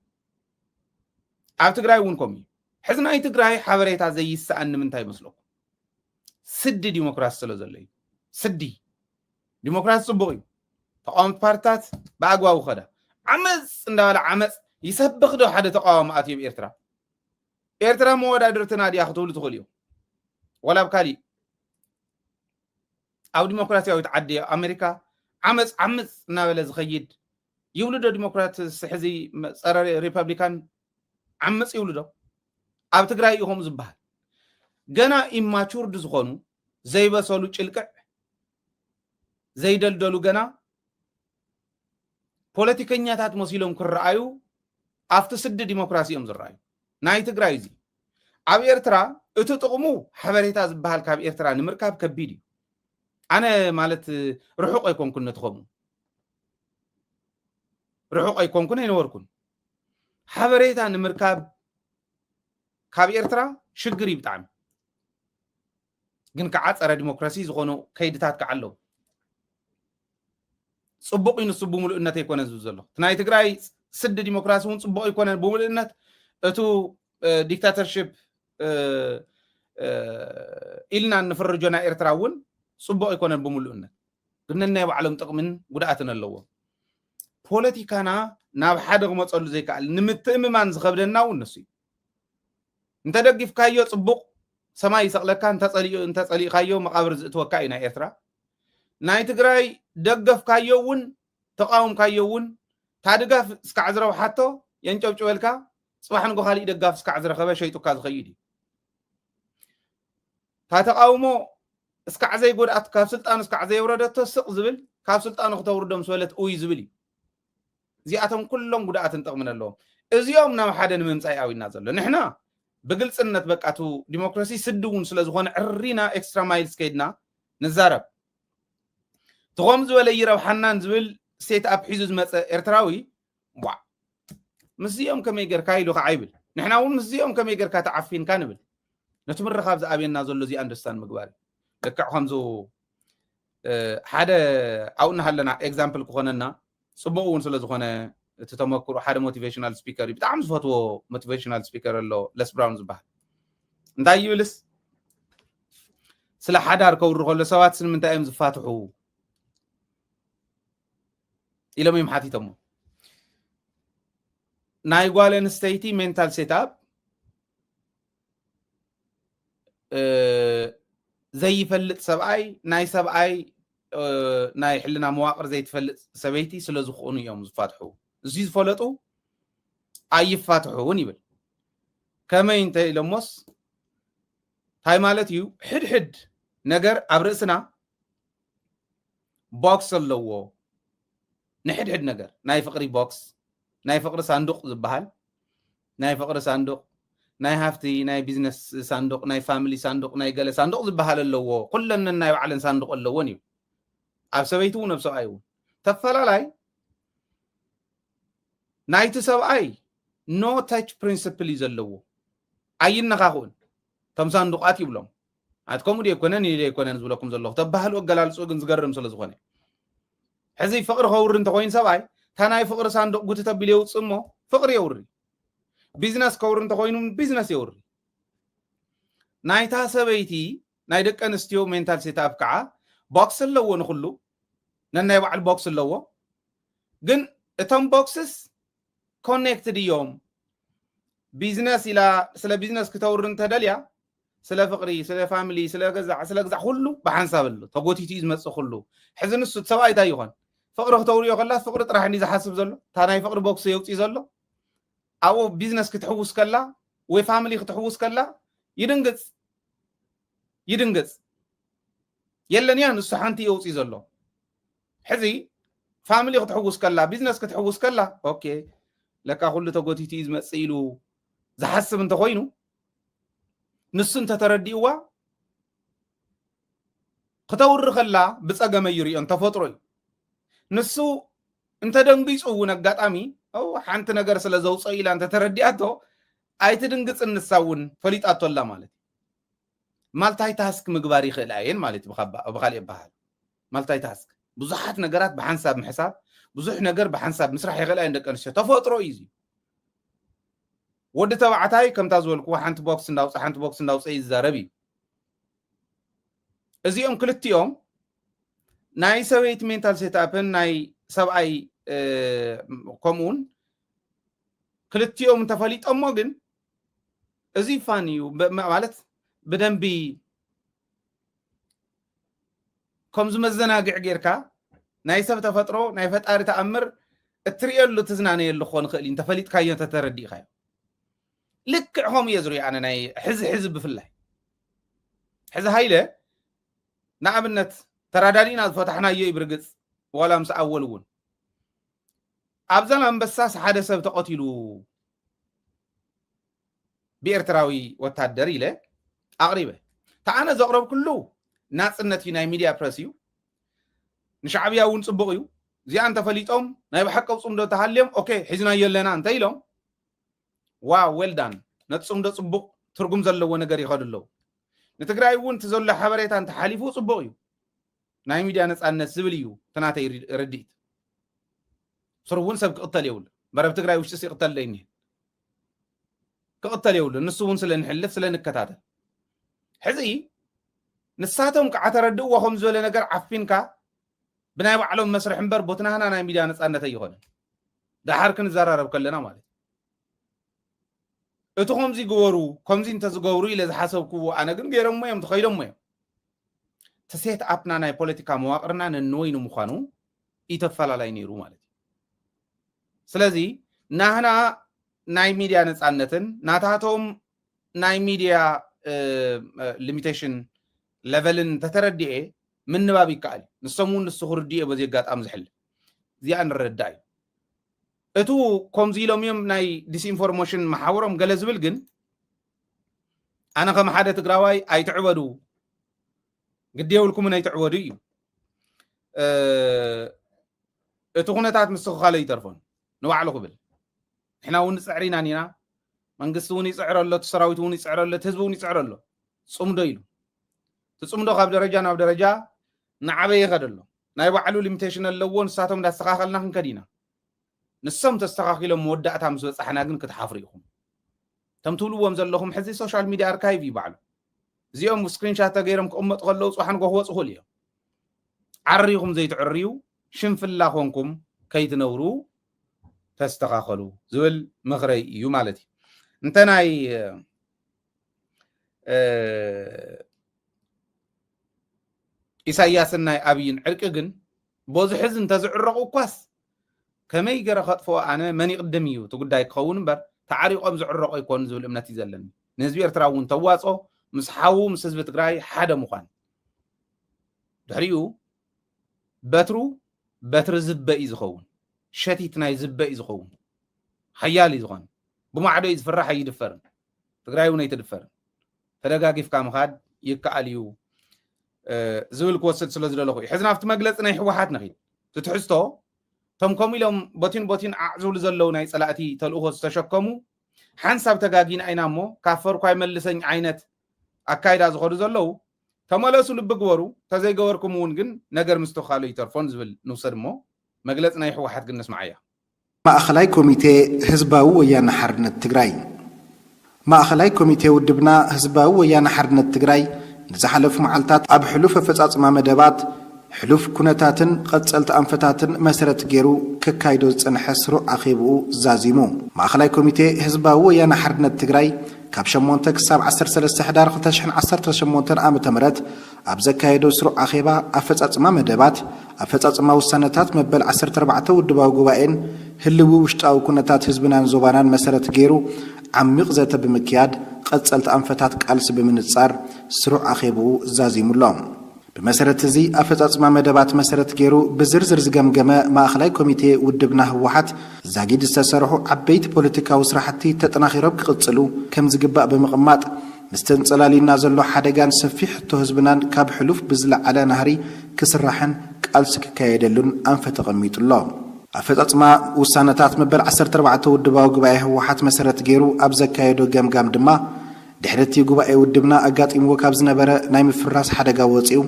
A: ኣብ ትግራይ እውን ከምኡ ሕዚ ናይ ትግራይ ሓበሬታ ዘይስኣን ንምንታይ ይመስለኩም ስዲ ዲሞክራሲ ስለ ዘሎ እዩ ስዲ ዲሞክራሲ ጽቡቕ እዩ ተቃዋሚ ፓርቲታት በአግባቡ ኸዳ ዓመፅ እንዳበለ ዓመፅ ይሰብኽ ዶ ሓደ ተቃዋሚ ኣትዩ ኤርትራ መወዳድርትና ዲያ ክትብሉ ትኽእሉ እዮም ወላ ብካሊ ኣብ ዲሞክራሲያዊት ዓዲ ኣሜሪካ ዓመፅ እናበለ ዝኸይድ ይብሉ ዶ ዲሞክራት ሕዚ ፀረ ሪፐብሊካን ዓመፅ ይብሉ ዶ ኣብ ትግራይ ኢኹም ዝበሃል ገና ኢማቹርድ ዝኾኑ ዘይበሰሉ ጭልቅዕ ዘይደልደሉ ገና ፖለቲከኛታት መሲሎም ክረአዩ ኣብቲ ስዲ ዲሞክራሲ እዮም ዝረአዩ ናይ ትግራይ እዚ ኣብ ኤርትራ እቲ ጥቕሙ ሓበሬታ ዝበሃል ካብ ኤርትራ ንምርካብ ከቢድ እዩ ኣነ ማለት ርሑቕ ኣይኮንኩን ነትኸሙ ርሑቕ ኣይኮንኩን ኣይነበርኩን ሓበሬታ ንምርካብ ካብ ኤርትራ ሽግር እዩ ብጣዕሚ ግን ከዓ ፀረ ዲሞክራሲ ዝኾኑ ከይድታት ከዓ ኣለዉ ጽቡቕ ይንሱ ብምሉእነት ኣይኮነ ዝብል ዘሎ ናይ ትግራይ ስዲ ዲሞክራሲ እውን ጽቡቕ ኣይኮነ ብምሉእነት እቱ ዲክታተርሺፕ ኢልና ንፍርጆ ናይ ኤርትራ እውን ጽቡቕ ኣይኮነ ብምሉእነት ግን ናይ ባዕሎም ጥቕምን ጉድኣትን ኣለዎ ፖለቲካና ናብ ሓደ ክመፀሉ ዘይከኣል ንምትእምማን ዝኸብደና እውን ንሱ እዩ እንተደጊፍካዮ ጽቡቕ ሰማይ ይሰቕለካ እንተጸሊእካዮ መቃብር ዝእትወካ እዩ ናይ ኤርትራ ናይ ትግራይ ደገፍካዮ እውን ተቃውምካዮ እውን ታድጋፍ እስካዕ ዝረብሓቶ የንጨብጭበልካ ጽባሕ ንጎ ካሊእ ደጋፍ እስካዕ ዝረኸበ ሸይጡካ ዝኸይድ እዩ ታተቃውሞ እስካዕ ዘይጎድኣት ካብ ስልጣን እስካዕ ዘይወረደቶ ስቕ ዝብል ካብ ስልጣኑ ክተውርዶም ስበለት ውይ ዝብል እዩ እዚኣቶም ኩሎም ጉድኣትን ጥቕምን ኣለዎም እዚኦም ናብ ሓደ ንምምፃእ ኣዊና ዘሎ ንሕና ብግልፅነት በቃቱ ዲሞክራሲ ስዲ እውን ስለ ዝኾነ ዕሪና ኤክስትራ ማይልስ ከይድና ንዛረብ ትኾም ዝበለ ይረብሓናን ዝብል ሴት ኣፕ ሒዙ ዝመፀ ኤርትራዊ ምስዚኦም ከመይ ጌርካ ኢሉ ከዓ ይብል ንሕና እውን ምስዚኦም ከመይ ጌርካ ተዓፊንካ ንብል ነቲ ምርኻብ ዝኣብየና ዘሎ እዚ ኣንደርስታንድ ምግባር ልክዕ ከምዚ ሓደ ኣብኡና ሃለና ኤግዛምፕል ክኾነና ጽቡቕ እውን ስለ ዝኾነ እቲ ተመክሮ ሓደ ሞቲቬሽናል ስፒከር እዩ ብጣዕሚ ዝፈትዎ ሞቲቬሽናል ስፒከር ኣሎ ለስ ብራውን ዝበሃል እንታይ ይብልስ ስለ ሓዳር ከውሪ ከሎ ሰባት ስለምንታይ እዮም ዝፋትሑ ኢሎም እዮም ሓቲቶሞ ناي قالن ستيتي mental setup زي فلت سبعي ناي سبعي ناي حلنا مواقر زي تفلت سبيتي سلازو خونو يوم زفاتحو زيز فلتو أي فاتحو يبل كما انت لموس هاي مالتيو حد نجر أبرسنا بوكس اللوو نحد نجر ناي فقري بوكس ناي فقر صندوق زبحال ناي فقر صندوق ناي هافتي ناي بيزنس صندوق ناي فاميلي صندوق ناي قال صندوق زبحال اللوو كلنا ناي وعلن صندوق اللوو نيو أب سبيتو نفسه أيو تفلا لاي ناي تسوي no touch principle يزلوو أين نخاون تم صندوقات يبلون عندكم دي يكونن يكونن زولكم زلوا تبهل وقلال سوق نزقرم سلزغني حزي فقر خور انت خوين سبعي تناي فقر صندوق قلت تبليو تصمو فقر يوري بيزنس كور انت خوينون بيزنس يوري ناي تاسبيتي ناي دك انستيو مينتال سيتاب كعا بوكس اللو نخلو نناي وعل بوكس اللو جن اتم بوكسس كونكتد يوم بيزنس الى سلا بيزنس كتور انت داليا سلا فقري سلا فاميلي سلا غزع كله بحنسابلو تغوتيتي زمص كله حزن السو تسواي تا يخون فقر توريو خلاص فقر طرح اني زحسب زلو تاناي فقر بوكس يوطي زلو او بيزنس كتحوس كلا وي فاميلي كتحوس كلا يدنقص يلن يان السحانتي يوطي زلو حزي فاميلي كتحوس كلا بيزنس كتحوس كلا اوكي لك كله تغوتيتي زمص يلو زحسب انت خوينو نسن تترديوا كتور خلا بصقم يري انت فطري نسو انت دنقيصو نغاطامي او حنت ነገር ስለዘውፀ ኢላ انت ተረዲያቶ አይትድንግጽ እንሳውን ፈሊጣቶላ ማለት ማልታይ ታስክ ምግባር ይخላየን ማለት በኻሊ ይባሃል ማልታይ ታስክ ብዙሓት ነገራት በሐንሳብ ምሕሳብ ብዙሕ ነገር በሐንሳብ ምስራሕ ይخላየን ደቀንሽ ተፈጥሮ ይዚ ወደ ተባዕታይ ከምታ ዝወልኩ ሓንቲ ቦክስ እንዳውጽ ይዛረቢ እዚኦም ክልቲኦም ናይ ሰበይት ሜንታል ሴትአፕን ናይ ሰብአይ ኮሙን ክልቲኦም ተፈሊጦሞ ግን እዚ ፋኒዩ ማለት በደንቢ ከምዝ መዘናግዕ ጌርካ ናይ ሰብ ተፈጥሮ ናይ ፈጣሪ ተአምር እትሪየሉ ትዝናነየሉ ኾን ክእል እንተፈሊጥካዮ ተተረዲኻዮ ልክዕሆም የዝሩይ አነ ናይ ሕዝ ብፍላይ ሕዝ ሃይለ ንኣብነት ተራዳዲና ዝፈታሕናዮ ይብርግጽ ወላ ምስ ኣወልውን ኣብዛን አንበሳስ ሓደ ሰብ ተቆቲሉ ብኤርትራዊ ወታደር ኢለ ኣቅሪበ ተኣነ ዘቅረብ ኩሉ ናጽነት ናይ ሚድያ ፕረስ እዩ ንሻዕብያ እውን ጽቡቅ እዩ እዚኣን ተፈሊጦም ናይ ባሕቀው ጽምዶ ተሃልዮም ኦኬ ሒዝና የለና እንተ ኢሎም ዋው ዌልዳን ነጽምዶ ጽቡቅ ትርጉም ዘለዎ ነገር ይኸድለው ንትግራይ እውን ተዘሎ ሓበሬታ እንተ ሓሊፉ ጽቡቅ እዩ ናይ ሚድያ ነጻነት ዝብል እዩ ተናተይ ርዲት ስሩውን ሰብ ክቅተል ይውል በረብ ትግራይ ውሽጢ ይቅተል ለይኒ ክቅተል ይውል ንሱ እውን ስለንሕልፍ ስለንከታተል ሕዚ ንሳቶም ከዓ ተረድእዎ ከም ዝበለ ነገር ዓፊንካ ብናይ ባዕሎም መስርሕ እምበር ቦትናህና ናይ ሚድያ ነጻነት ኣይኮነን ዳሓር ክንዘራረብ ከለና ማለት እቲ ከምዚ ግበሩ ከምዚ እንተዝገብሩ ኢለ ዝሓሰብክዎ ኣነ ግን ገይሮሞ እዮም ተኸይዶሞ እዮም ተሴት ኣፕና ናይ ፖለቲካ መዋቅርና ነንወይኑ ምዃኑ ይተፈላላይ ነይሩ ማለት ስለዚ ናህና ናይ ሚድያ ነጻነትን ናታቶም ናይ ሚድያ ሊሚቴሽን ሌቨልን ተተረዲኤ ምንባብ ይከኣል ንሰሙን ንሱ ክርዲኤ በዚ ኣጋጣሚ ዝሕልፍ እዚኣ ንረዳ እዩ እቱ ከምዚ ኢሎም እዮም ናይ ዲስኢንፎርሜሽን መሓወሮም ገለ ዝብል ግን ኣነ ከም ሓደ ትግራዋይ ኣይትዕበዱ ግድ የብልኩምን ኣይትዕበዱ እዩ እቲ ኩነታት ምስ ክኻለ ይተርፎን ንባዕሉ ክብል ንሕና እውን ንፅዕሪና ኒና መንግስቲ እውን ይፅዕሮ ኣሎ ሰራዊት እውን ይፅዕሮ ኣሎ ህዝቢ እውን ይፅዕሮ ኣሎ ጽምዶ ኢሉ ትጽምዶ ካብ ደረጃ ናብ ደረጃ ንዓበየ ይኸድ ኣሎ ናይ ባዕሉ ሊሚቴሽን ኣለዎ ንሳቶም እንዳስተኻኸልና ክንከዲና ንሶም ተስተኻኺሎም መወዳእታ ምስ በፃሕና ግን ክትሓፍሩ ኢኹም ተም ትብልዎም ዘለኹም ሕዚ ሶሻል ሚድያ ኣርካይቭ ይበዓሉ እዚኦም ስክሪንሻት ተገይሮም ክቕመጡ ከለዉ ፅሓን ክወፁ ክእል እዮም ዓርዩኹም ዘይትዕርዩ ሽንፍላ ኮንኩም ከይትነብሩ ተስተኻኸሉ ዝብል ምኽረይ እዩ ማለት እዩ እንተናይ ኢሳያስን ናይ ኣብይን ዕርቂ ግን በዚ ሕዚ እንተዝዕረቑ እኳስ ከመይ ገረ ከጥፎ ኣነ መን ይቅድም እዩ እቲ ጉዳይ ክኸውን እምበር ተዓሪቆም ዝዕረቑ ኣይኮኑ ዝብል እምነት እዩ ዘለኒ ንህዝቢ ኤርትራ እውን ተዋፅኦ ምስ ሓዉ ምስ ህዝቢ ትግራይ ሓደ ምዃን ድሕሪኡ በትሪ ዝበኢ ዝኸውን ሸቲት ናይ ዝበኢ ዝኸውን ሓያል እዩ ዝኾነ ብማዕዶ እዩ ዝፍራሕ ኣይድፈርን ትግራይ እውን ኣይትድፈርን ተደጋጊፍካ ምኻድ ይከኣል እዩ ዝብል ክወስድ ስለ ዝደለኹ እዩ ሕዚ ናብቲ መግለፂ ናይ ሕወሓት ንኺድ ትትሕዝቶ ቶም ከምኡ ኢሎም ቦቲን ኣዕዝብሉ ዘለው ናይ ፀላእቲ ተልእኾ ዝተሸከሙ ሓንሳብ ተጋጊና ኢና እሞ ካብ ፈርኳ ይመልሰኝ ዓይነት ኣካይዳ ዝኸዱ ዘለው ተመለሱ ልቢ ግበሩ ተዘይገበርኩም እውን ግን ነገር ምስተኻሉ ይተርፎን ዝብል ንውሰድ እሞ መግለፂ ናይ ሕወሓት ግን ንስማዕ እያ
B: ማእኸላይ ኮሚቴ ህዝባዊ ወያነ ሓርነት ትግራይ ማእኸላይ ኮሚቴ ውድብና ህዝባዊ ወያነ ሓርነት ትግራይ ንዝሓለፉ መዓልታት ኣብ ሕሉፍ ኣፈጻጽማ መደባት ሕሉፍ ኩነታትን ቀጸልቲ ኣንፈታትን መሰረት ገይሩ ከካይዶ ዝጸንሐ ስሩዕ ኣኼብኡ ዛዚሙ ማእኸላይ ኮሚቴ ህዝባዊ ወያነ ሓርነት ትግራይ ካብ 8 ክሳብ 13 ሕዳር 2018 ዓመተ ምህረት ኣብ ዘካየዶ ስሩዕ ኣኼባ ኣፈጻጽማ መደባት ኣፈጻጽማ ውሳነታት መበል 14 ውድባዊ ጉባኤን ህልው ውሽጣዊ ኩነታት ህዝብናን ዞባናን መሰረት ገይሩ ዓሚቕ ዘተ ብምክያድ ቀጸልቲ ኣንፈታት ቃልሲ ብምንጻር ስሩዕ ኣኼብኡ ዛዚሙሎም بمسرت زي أفتص ما مدبات مسرت جيرو بزرزر زجمجمة ما أخلاي كوميتي ودبنا هوحت زاجيد استسرحوا عبيت بوليتيكا وسرحتي تتناخرب قصلو كم زجباء بمقامات مستنصلالي نازل له حدجان سفيح تهزبنان كاب حلوف بزلع على نهري كسرحن كالسك كايدلون أنفت غميت الله أفتص ما وسانتات مبل 14 ودباو جبايه هوحت مسرت جيرو أبزك كايدو جم دما دحرتي جوبا ودبنا أجات إم وكابز نبرة نايم في الراس حدا جواتيو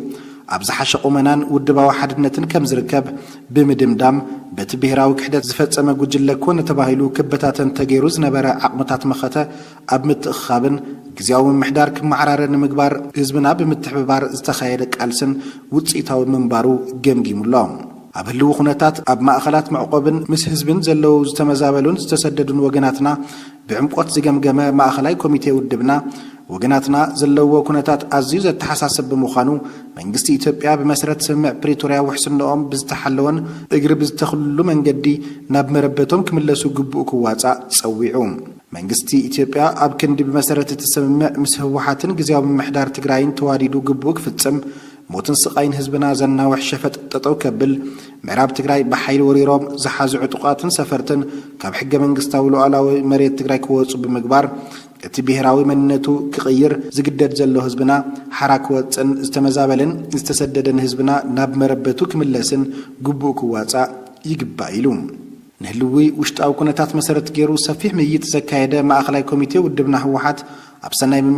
B: أبز حشق منان ودبا واحد نتن كم زركب بمدمدام بتبهرا وكحدة زفت سما جوجل كون تباهيلو كبتات تجيروز نبرة عقمتات مخته أبمت خابن جزاو من محدار كم عرار نمجبار إزبنا بمتحبار استخيرك ألسن وتصيتاو من بارو جم اللام أبهلو خناتات أب ما أخلات معقبن مس حزبن زلو زتمزابلون استسددون وجناتنا بعمقات زجمجمة ما أخلاي كوميتي ودبنا وجناتنا زلوا كنتات عزيز التحساسب بمخانو من قصتي إثيوبيا بمسرة سمع بريتوريا وحسن نقوم بزتحلون اقرب بزتخلو من جدي ناب مربتهم كمل سوق بوكواتع تسويعهم من قصتي إثيوبيا أبكندي بمسرة تسمع مسهوحاتن جزاو من محدار تجراين تواريدو جبوك في التسم موتن سقاين حزبنا زنا وحشفت تتوكبل معراب تجراي بحيل وريروم زحاز عتقاتن سفرتن كاب حق من قستاولو على مريت تجراي كوص بمقبار تبهراوي مننتو كغير زقدد زلو حزبنا حراك وصن استمزابلن استسددن حزبنا ناب مربتو كملسن قبو كواصا يقبايلوم نهلوي وشتاو كنتات مسرت جيرو سفيح ميت زكايده ما اخلاي كوميتي ودبنا هوحات ابسناي من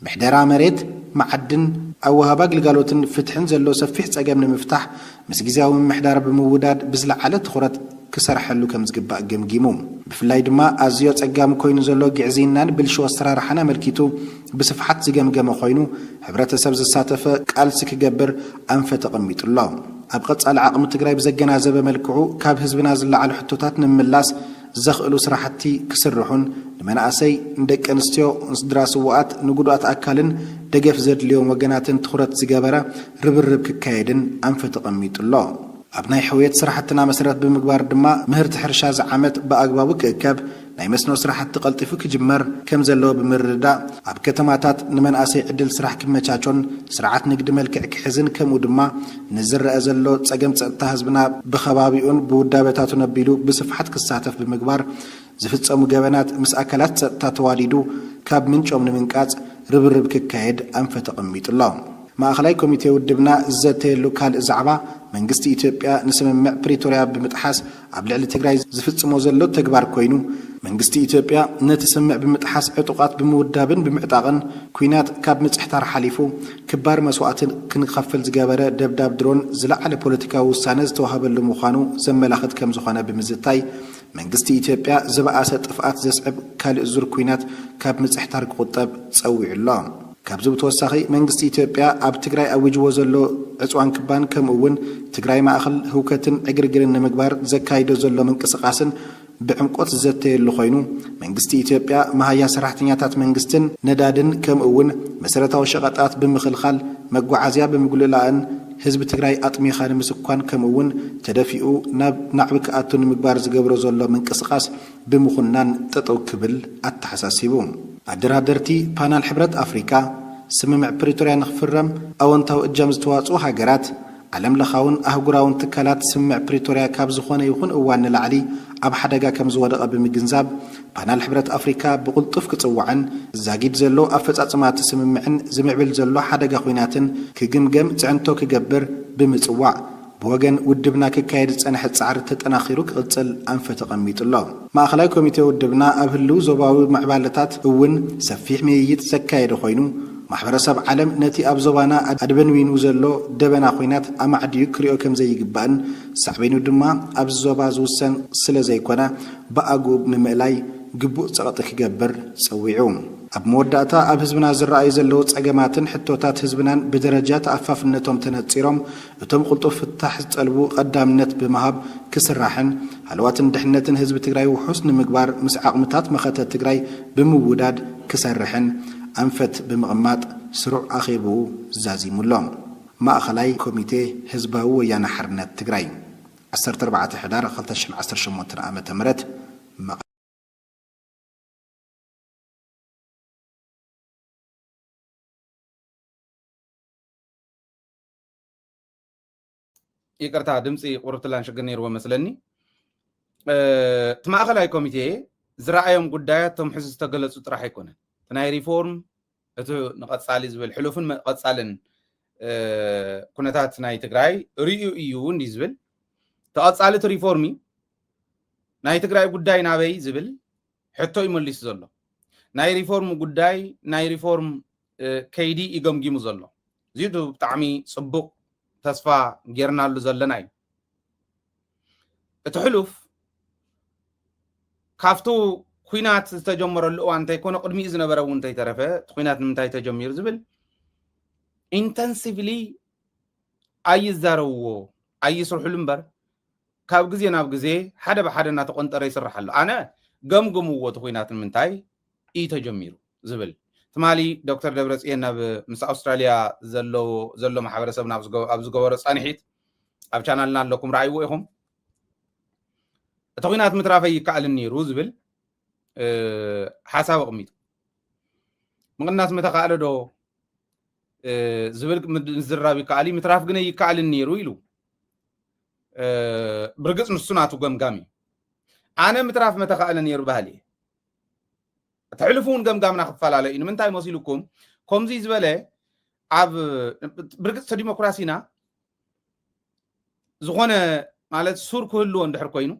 B: محدارا مريت معدن أو هباق لقالوتن فتحن زلو سفيح تساقمنا مفتاح مسجزاو من محدار بموداد بزلع على تخرط كسر حلو كم زقباء جمجيموم بفلايد ما أزيوت أقام كوين زلو جعزينان بالشو السرار حنا ملكيتو بصفحات زقمجم خوينو حبرات سبز الساتفة كالسك جبر أنفت قميت الله أبقت على عقم تجري بزجنا زب ملكعو كاب حزبنا زل على حتوتات نملاس زخلو سراحتي كسرحون لمن أسي ندك أنستيو دراسة وقت نقولات أكلن دقف زد اليوم وجناتن تخرط زجابرة ربرب كايدن أنفت قميت الله أبناء حويت سراحتنا مسرات بمقبار دما مهرت حرشاز عمت بأقباب كأكاب نايمسنو سراحت تقلطفو كجمر كم زلو بمردا أب كتماتات نمن أسي عدل سراح كما تشاچون سرعات نقد ملكع كحزن كم ودما نزر أزلو تسقم تهزبنا بخبابيون بودابتاتو نبيلو بصفحات كساتف بمقبار زفتصمو جبنات مس أكلات تتواليدو كاب منشوم نمنكات ربرب ككايد أنفت قميت الله ما أخلاي كوميتي ودبنا زته لوكال زعبا من قصتي إثيوبيا نسمع بريتوريا بمتحاس قبل على تجري زفتصمو زلو تكبار كوينو من قصتي إثيوبيا نتسمع بمتحاس عتقات بمودابن بمعتاقن كوينات كاب متحتار حليفو كبار مسوات كنخفل زجابره دبداب درون زلع على بوليتيكا وسانز توهب المخانو زملاخت كم زخانه بمزتاي من قصتي إثيوبيا زبقاسة طفقات زسعب كال الزور كوينات كاب متحتار قطب تصوي الله كابزو بتوسخي منجست إثيوبيا أب تجري أوج وزلو عصوان كبان كم أون تجري ما أخل هوكتن أجرجرن مقبار زكايدو زلو من قصقاسن بعمقوت زتيلو خوينو منغستي إثيوبيا مهيا سراحتنياتات منغستن ندادن كم أون مسرتاو شغطات بمخلخال مغعازيا بمغللان حزب تግራይ አጥሚ ኻን ምስኳን ከመውን ተደፊኡ ናዕብክ አቱን ምግባር ዝገብሮ ዘሎ መንቀስቃስ ብምኹናን ጠጠው ክብል አተሐሳሲቡ አደራደርቲ ፓናል ሕብረት አፍሪካ ስምምዕ ፕሪቶሪያ ንኽፍረም አወንታው እጃም ዝተዋጹ ሃገራት ዓለም ለኻውን አህጉራውን ትካላት ስምምዕ ፕሪቶሪያ ካብ ዝኾነ ይኹን እዋን ንላዕሊ ኣብ ሓደጋ ከም ዝወደቐ ብምግንዛብ ፓናል ሕብረት አፍሪካ ብቁልጡፍ ክጽዋዕን ዛጊድ ዘሎ አፈጻጽማት ስምምዕን ዝምዕብል ዘሎ ሓደጋ ኹይናትን ክግምገም ጽዕንቶ ክገብር ብምጽዋዕ بوجن ودبنا ككايد صنح تصعر تطناخيرو كقصل انف تقميطلو ماخلاي كوميتي ودبنا ابهلو زوباوي معبالتات اون سفيح مييت زكايد خوينو محبرسب عالم نتي ابزوبانا ادبن وينو زلو دبنا خوينات امعدي كريو كم زي يغبان صاحبينو دما ابزوبا زوسن سلا زيكونا باغوب نملاي ግቡእ ጸቕጥ ክገብር ጸዊዑ ኣብ መወዳእታ ኣብ ህዝብና ዝረኣዩ ዘለዉ ጸገማትን ሕቶታት ህዝብናን ብደረጃት ኣፋፍነቶም ተነጺሮም እቶም ቁልጡፍ ፍታሕ ዝጠልቡ ቀዳምነት ብምሃብ ክስራሕን ሃልዋትን ድሕነትን ህዝቢ ትግራይ ውሑስ ንምግባር ምስ ዓቕምታት መኸተት ትግራይ ብምውዳድ ክሰርሕን ኣንፈት ብምቕማጥ ስሩዕ ኣኼቡ ዛዚሙሎም ማእኸላይ ኮሚቴ ህዝባዊ ወያነ ሓርነት ትግራይ 14 ሕዳር 2018 ዓመተ ምህረት
A: ይቅርታ ድምጽ ቁርጥላን ሽግነር ወመስለኒ ተማእኸላይ ኮሚቴ ዝራእዮም ጉዳያቶም ሕዚ ዝተገለጹ ጥራሕ ኣይኮነን ናይ ሪፎርም እቲ ንቐጻሊ ዝብል ሕሉፍን ቀጻልን ኩነታት ናይ ትግራይ ርዩ እዩ እንዲ ዝብል ተቐጻሊ ሪፎርሚ ናይ ትግራይ ጉዳይ ናበይ ዝብል ሕቶ ይመልስ ዘሎ ናይ ሪፎርም ጉዳይ ናይ ሪፎርም ከይዲ ይገምጊሙ ዘሎ እዚቱ ብጣዕሚ ጽቡቕ ተስፋ ጌርናሉ ዘለና እዩ እቲ ሕሉፍ ካፍቱ ኩናት ዝተጀመረሉ እዋን እንተይኮነ ቅድሚኡ ዝነበረ እውን እንተይተረፈ ኩናት ንምንታይ ተጀሚሩ ዝብል ኢንተንሲቭሊ ኣይዛረብዎ ኣይስርሑሉ እምበር ካብ ግዜ ናብ ግዜ ሓደ ብሓደ እናተቆንጠረ ይስራሕ ኣሎ ኣነ ገምግምዎ እቲ ኩናት ንምንታይ እዩ ተጀሚሩ ዝብል ትማሊ ዶክተር ደብረጽዮን ናብ ምስ አውስትራሊያ ዘሎ ማሕበረሰብ ኣብ ዝገበሮ ጻኒሒት ኣብ ቻናልና ኣለኩም ረኣይዎ ኢኹም እቲ ኩናት ምትራፈይ ይከኣል ነይሩ ዝብል ሓሳብ ኣቕሚጡ ምቕናስ ምተኻእለ ዶ ዝብል ምዝራብ ይከኣል ምትራፍ ግን ይከኣል ነይሩ ኢሉ ብርግጽ ንሱ ናቱ ገምጋሚ ኣነ ምትራፍ መተኻእለ ነይሩ ባህሊ تحلفون قمقامنا خفال على إنه من تاي مسيلكم كم زي زبالة عب برقص ديمقراطينا زغنا مالت سور كله عند حركينه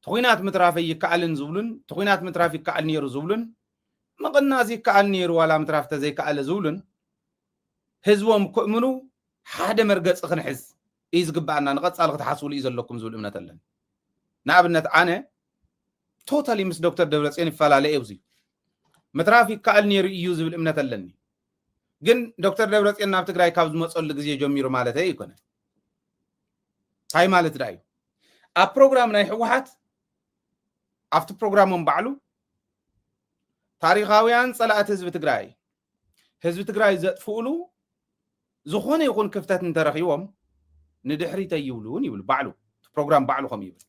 A: تقينات مترافي يكعلن زولن تقينات مترافي كعل نير زولن ما قلنا زي كعل نير ولا مترافته زي كعل زولن هزوم كمنو حدا مرقص خنحز إيز قبعنا نقص على تحصل إيز لكم زول إمنا تلن نعبنت أنا توتالي مس دكتور دبرصيون يفعل ايوزي مترافي كال نير يوز بالامنه لني ግን ዶክተር ደብረጽዮን ናብ ትግራይ ካብ ዝመጸሉ ግዜ ጀሚሩ ማለት ኣይኮነ ሃይ ማለት ዳዩ ኣብ ፕሮግራም ናይ ህወሓት ኣብቲ ፕሮግራሞም ባዕሉ ታሪኻውያን ጸላእት ህዝቢ ትግራይ ዘጥፍኡሉ ዝኾነ ይኹን ክፍተት እንተረኺቦም ንድሕሪት ኣይብሉን ይብል ባዕሉ ፕሮግራም ባዕሉ ከም ይብል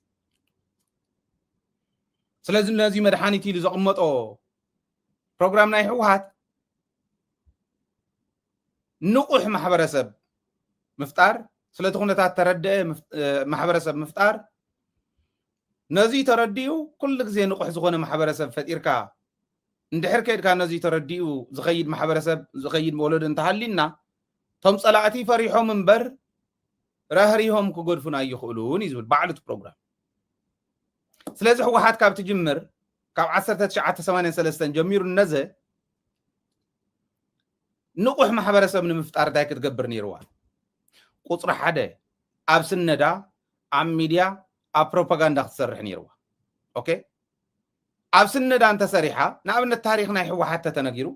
A: ስለዚህ እነዚህ መድኃኒት ይሉ ዘቀመጦ ፕሮግራም ናይ ህወሓት ንቁሕ ማሕበረሰብ ምፍጣር ስለቲ ኩነታት ተረድአ ማሕበረሰብ ምፍጣር ነዚ ተረዲኡ ኩሉ ግዜ ንቁሕ ዝኾነ ማሕበረሰብ ፈጢርካ እንድሕር ከይድካ ነዚ ተረዲኡ ዝኸይድ ማሕበረሰብ ዝኸይድ ወለዶ እንተሃሊና ቶም ጸላእቲ ፈሪሖም እምበር ራህሪሆም ክጎድፉና ይኽእሉን ይዝብል ባዕሉ ፕሮግራም ስለዚህ ህወሓት ካብ ትጅምር ካብ 1983 ጀሚሩ ነዘ ንቁሕ ማሕበረሰብ ንምፍጣር ታይ ክትገብር ነይርዋ ቁጽሪ ሓደ ኣብ ስነዳ ኣብ ሚድያ ኣብ ፕሮፓጋንዳ ክትሰርሕ ነይርዋ ኦኬ ኣብ ስነዳ እንተ ሰሪሓ ንኣብነት ታሪክ ናይ ህወሓት ተነጊሩ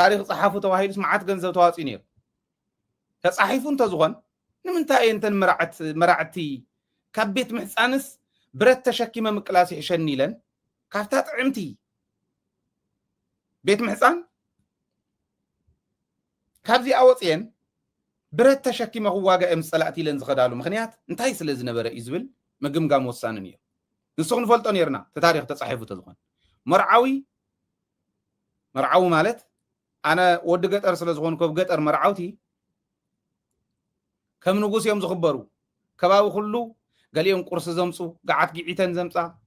A: ታሪክ ጸሓፉ ተዋሂሉስ መዓት ገንዘብ ተዋፂኡ ነይሩ ተጻሒፉ እንተ ዝኾን ንምንታይ እንተን መራዕቲ ካብ ቤት ምሕፃንስ برت تشكيمة مقلاسي عشان لن كافتات عمتي بيت محصان كابزي أوطين برت تشكيمة هو واقع امسلاتي لن زخدالو مخنيات انتهي سلز نبرا إزبل مقمقام وصانني نسخن فولتون يرنا تتاريخ تصحيفو تزغن مرعاوي مالت أنا ود قطر سلزغون كوب قطر مرعاوتي كم نقوس يوم زخبرو كباو خلو قال يوم قرص زمصو قعدت قعيتن زمصا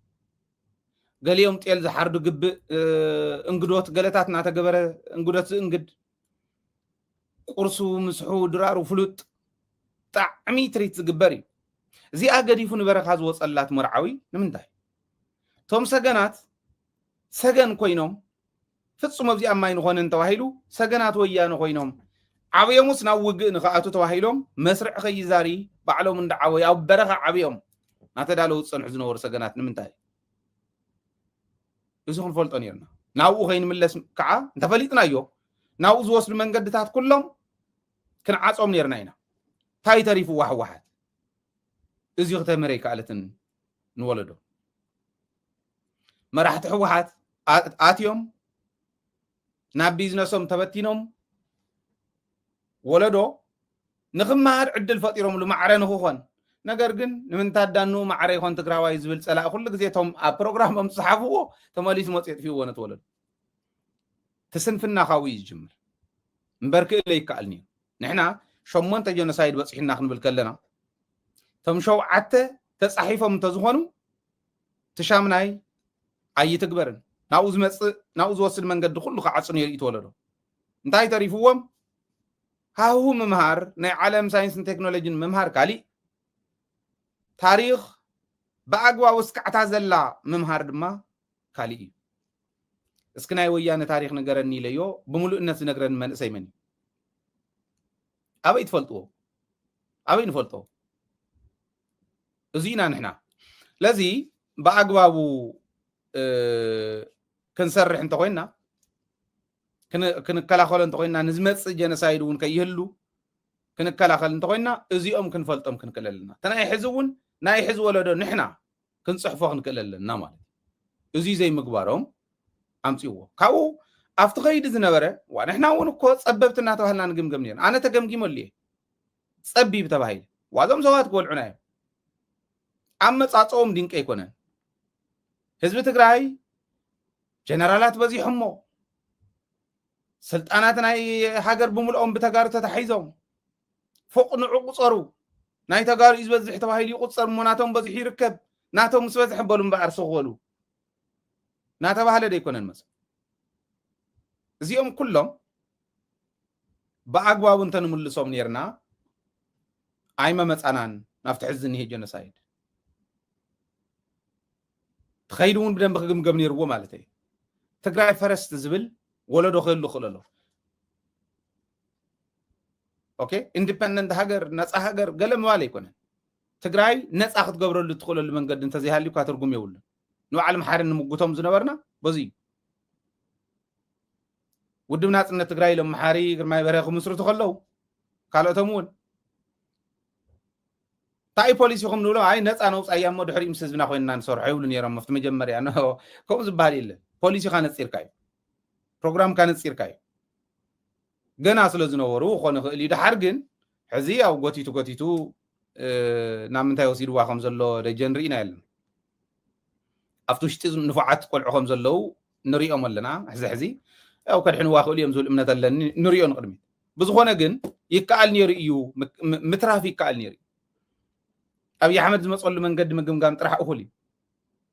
A: قال يوم تيل زحردو قب انقدوت قلتات ناتا قبره انقدوت انقد قرصو مسحو درارو فلوت طعمي تريت زقبري زي اقديفو نبرك هاز وصلات مرعاوي نمنتاي توم سجنات سجن كوينوم ፍጹም ኣብዚ ኣማይ ንኾነን ተባሂሉ ሰገናት ወያነ ኮይኖም ዓብዮምስ ናብ ውግእ ንኽኣቱ ተባሂሎም መስርዕ ኸይዛሪ ባዕሎም እንዳዓወዩ ኣብ በረኻ ዓብዮም ናተዳለው ዝፀንሑ ዝነበሩ ሰገናት ንምንታይ እዚ ክንፈልጦ ነርና ናብኡ ከይንምለስ ከዓ እንተፈሊጥናዮ ናብኡ ዝወስዱ መንገድታት ኩሎም ክንዓፆም ነርና ኢና እንታይ ተሪፉ ዋሕዋሓት እዚ ክተመረ ይከኣለትን ንወለዶ መራሕቲ ሕወሓት ኣትዮም ናብ ቢዝነሶም ተበቲኖም ወለዶ ንኽመሃር ዕድል ፈጢሮም ማዕረ ንኽኾን ነገር ግን ንምንታዳኑ ማዕረ ይኾን ትግራዋይ ዝብል ፀላእ ኩሉ ግዜ ቶም ኣብ ፕሮግራሞም ዝፅሓፍዎ ተመሊሱ መፅየት ፊዎ ነትወለዶ ትስንፍና ካዊ ይጅምር እምበር ክእለ ይከኣልኒ ንሕና 8 ጀኖሳይድ በፂሕና ክንብል ከለና ቶም 7 ተፃሒፎም እንተዝኾኑ ትሻምናይ ኣይትግበርን ናብኡ ዝመፅእ ናብኡ ዝወስድ መንገዲ ኩሉ ክዓፅኑ የርኢ ትወለዶ እንታይ ተሪፍዎም ሃሁ ምምሃር ናይ ዓለም ሳይንስን ቴክኖሎጂን ምምሃር ካሊእ ታሪክ ብኣግባቡ ስካዕታ ዘላ ምምሃር ድማ ካሊእ እዩ እስኪ ናይ ወያነ ታሪክ ነገረኒ ኢለዮ ብምሉእነት ዝነግረኒ መንእሰይ መን ኣበይ ትፈልጥዎ ኣበይ ንፈልጦ እዚ ኢና ንሕና ለዚ ብኣግባቡ ክንሰርሕ እንተኮይና ክንከላኸሎ እንተኮይና ንዝመፅእ ጀነሳይድ እውን ከይህሉ ክንከላኸል እንተኮይና እዚኦም ክንፈልጦም ክንክእል ኣለና ተናይ ሕዚ እውን ናይ ሕዚ ወለዶ ንሕና ክንፅሕፎ ክንክእል ኣለና ማለት እዚ ዘይምግባሮም ኣምፂዎ ካብኡ ኣብቲ ከይዲ ዝነበረ ንሕና እውን እኮ ፀበብቲ እናተባሃልና ንግምገም ነርና ኣነ ተገምጊመሉ እየ ፀቢብ ተባሂለ ዋዞም ሰባት ክበልዑና እዮም ኣመፃፅኦም ድንቂ ኣይኮነን ህዝቢ ትግራይ ጀነራላት በዚሖሞ ስልጣናት ናይ ሃገር ብምልኦም ብተጋሩ ተታሒዞም ፎቅ ንዑ ቁፀሩ ናይ ተጋሩ እዩ ዝበዝሕ ተባሂሉ ይቁፀር እሞ ናቶም በዚሑ ይርከብ ናቶም ምስ በዝሕ በሉ እምበኣር ስኽበሉ ናተባሃለ ዶ ኣይኮነን መፅ እዚኦም ኩሎም ብኣግባቡ እንተንምልሶም ነርና ኣይመመፃናን ናብቲ ሕዚ ዝኒሄ ጀኖሳይድ تخيلوا እውን ብደንብ ክግምገም ነይርዎ ማለት እዩ ትግራይ ፈረስት ዝብል ወለዶ ክህሉ ክእለሎ ኦኬ ኢንዲፔንደንት ሃገር ነፃ ሃገር ገለ ምባል ኣይኮነን ትግራይ ነፃ ክትገብረሉ ትኽእለሉ መንገዲ እንተዘይሃልዩካ ትርጉም የብሉን ንባዕል መሓሪ ንምጉቶም ዝነበርና በዚ ውድብ ናፅነት ትግራይ ኢሎም መሓሪ ግርማይ በርሀ ክምስርቱ ከለው ካልኦቶም እውን ታኢ ፖሊሲኹም ንብሎ ኣይ ነፃ ነውፃእያ እሞ ድሕሪ ምስ ህዝብና ኮይንና ንሰርሖ ይብሉ ነይሮም ኣብቲ መጀመርያ ከምኡ ዝበሃል የለ ፖሊሲካ ነፂርካ እዩ ፕሮግራምካ ነፂርካ እዩ ገና ስለ ዝነበሩ ክኾን ይኽእል እዩ ድሓር ግን ሕዚ ኣብ ጎቲቱ ናብ ምንታይ ወሲድዋ ከም ዘሎ ደጀን ርኢና የለና ኣብቲ ውሽጢ ንፉዓት ቆልዑ ከም ዘለው ንሪኦም ኣለና ሕዚ ያው ከድሕንዋ ክእሉ እዮም ዝብል እምነት ኣለኒ ንሪኦ ንቅድሚት ብዝኾነ ግን ይከኣል ነይሩ እዩ ምትራፍ ይከኣል ነይሩ ኣብይ ኣሕመድ ዝመፀሉ መንገዲ ምግምጋም ጥራሕ እኹል እዩ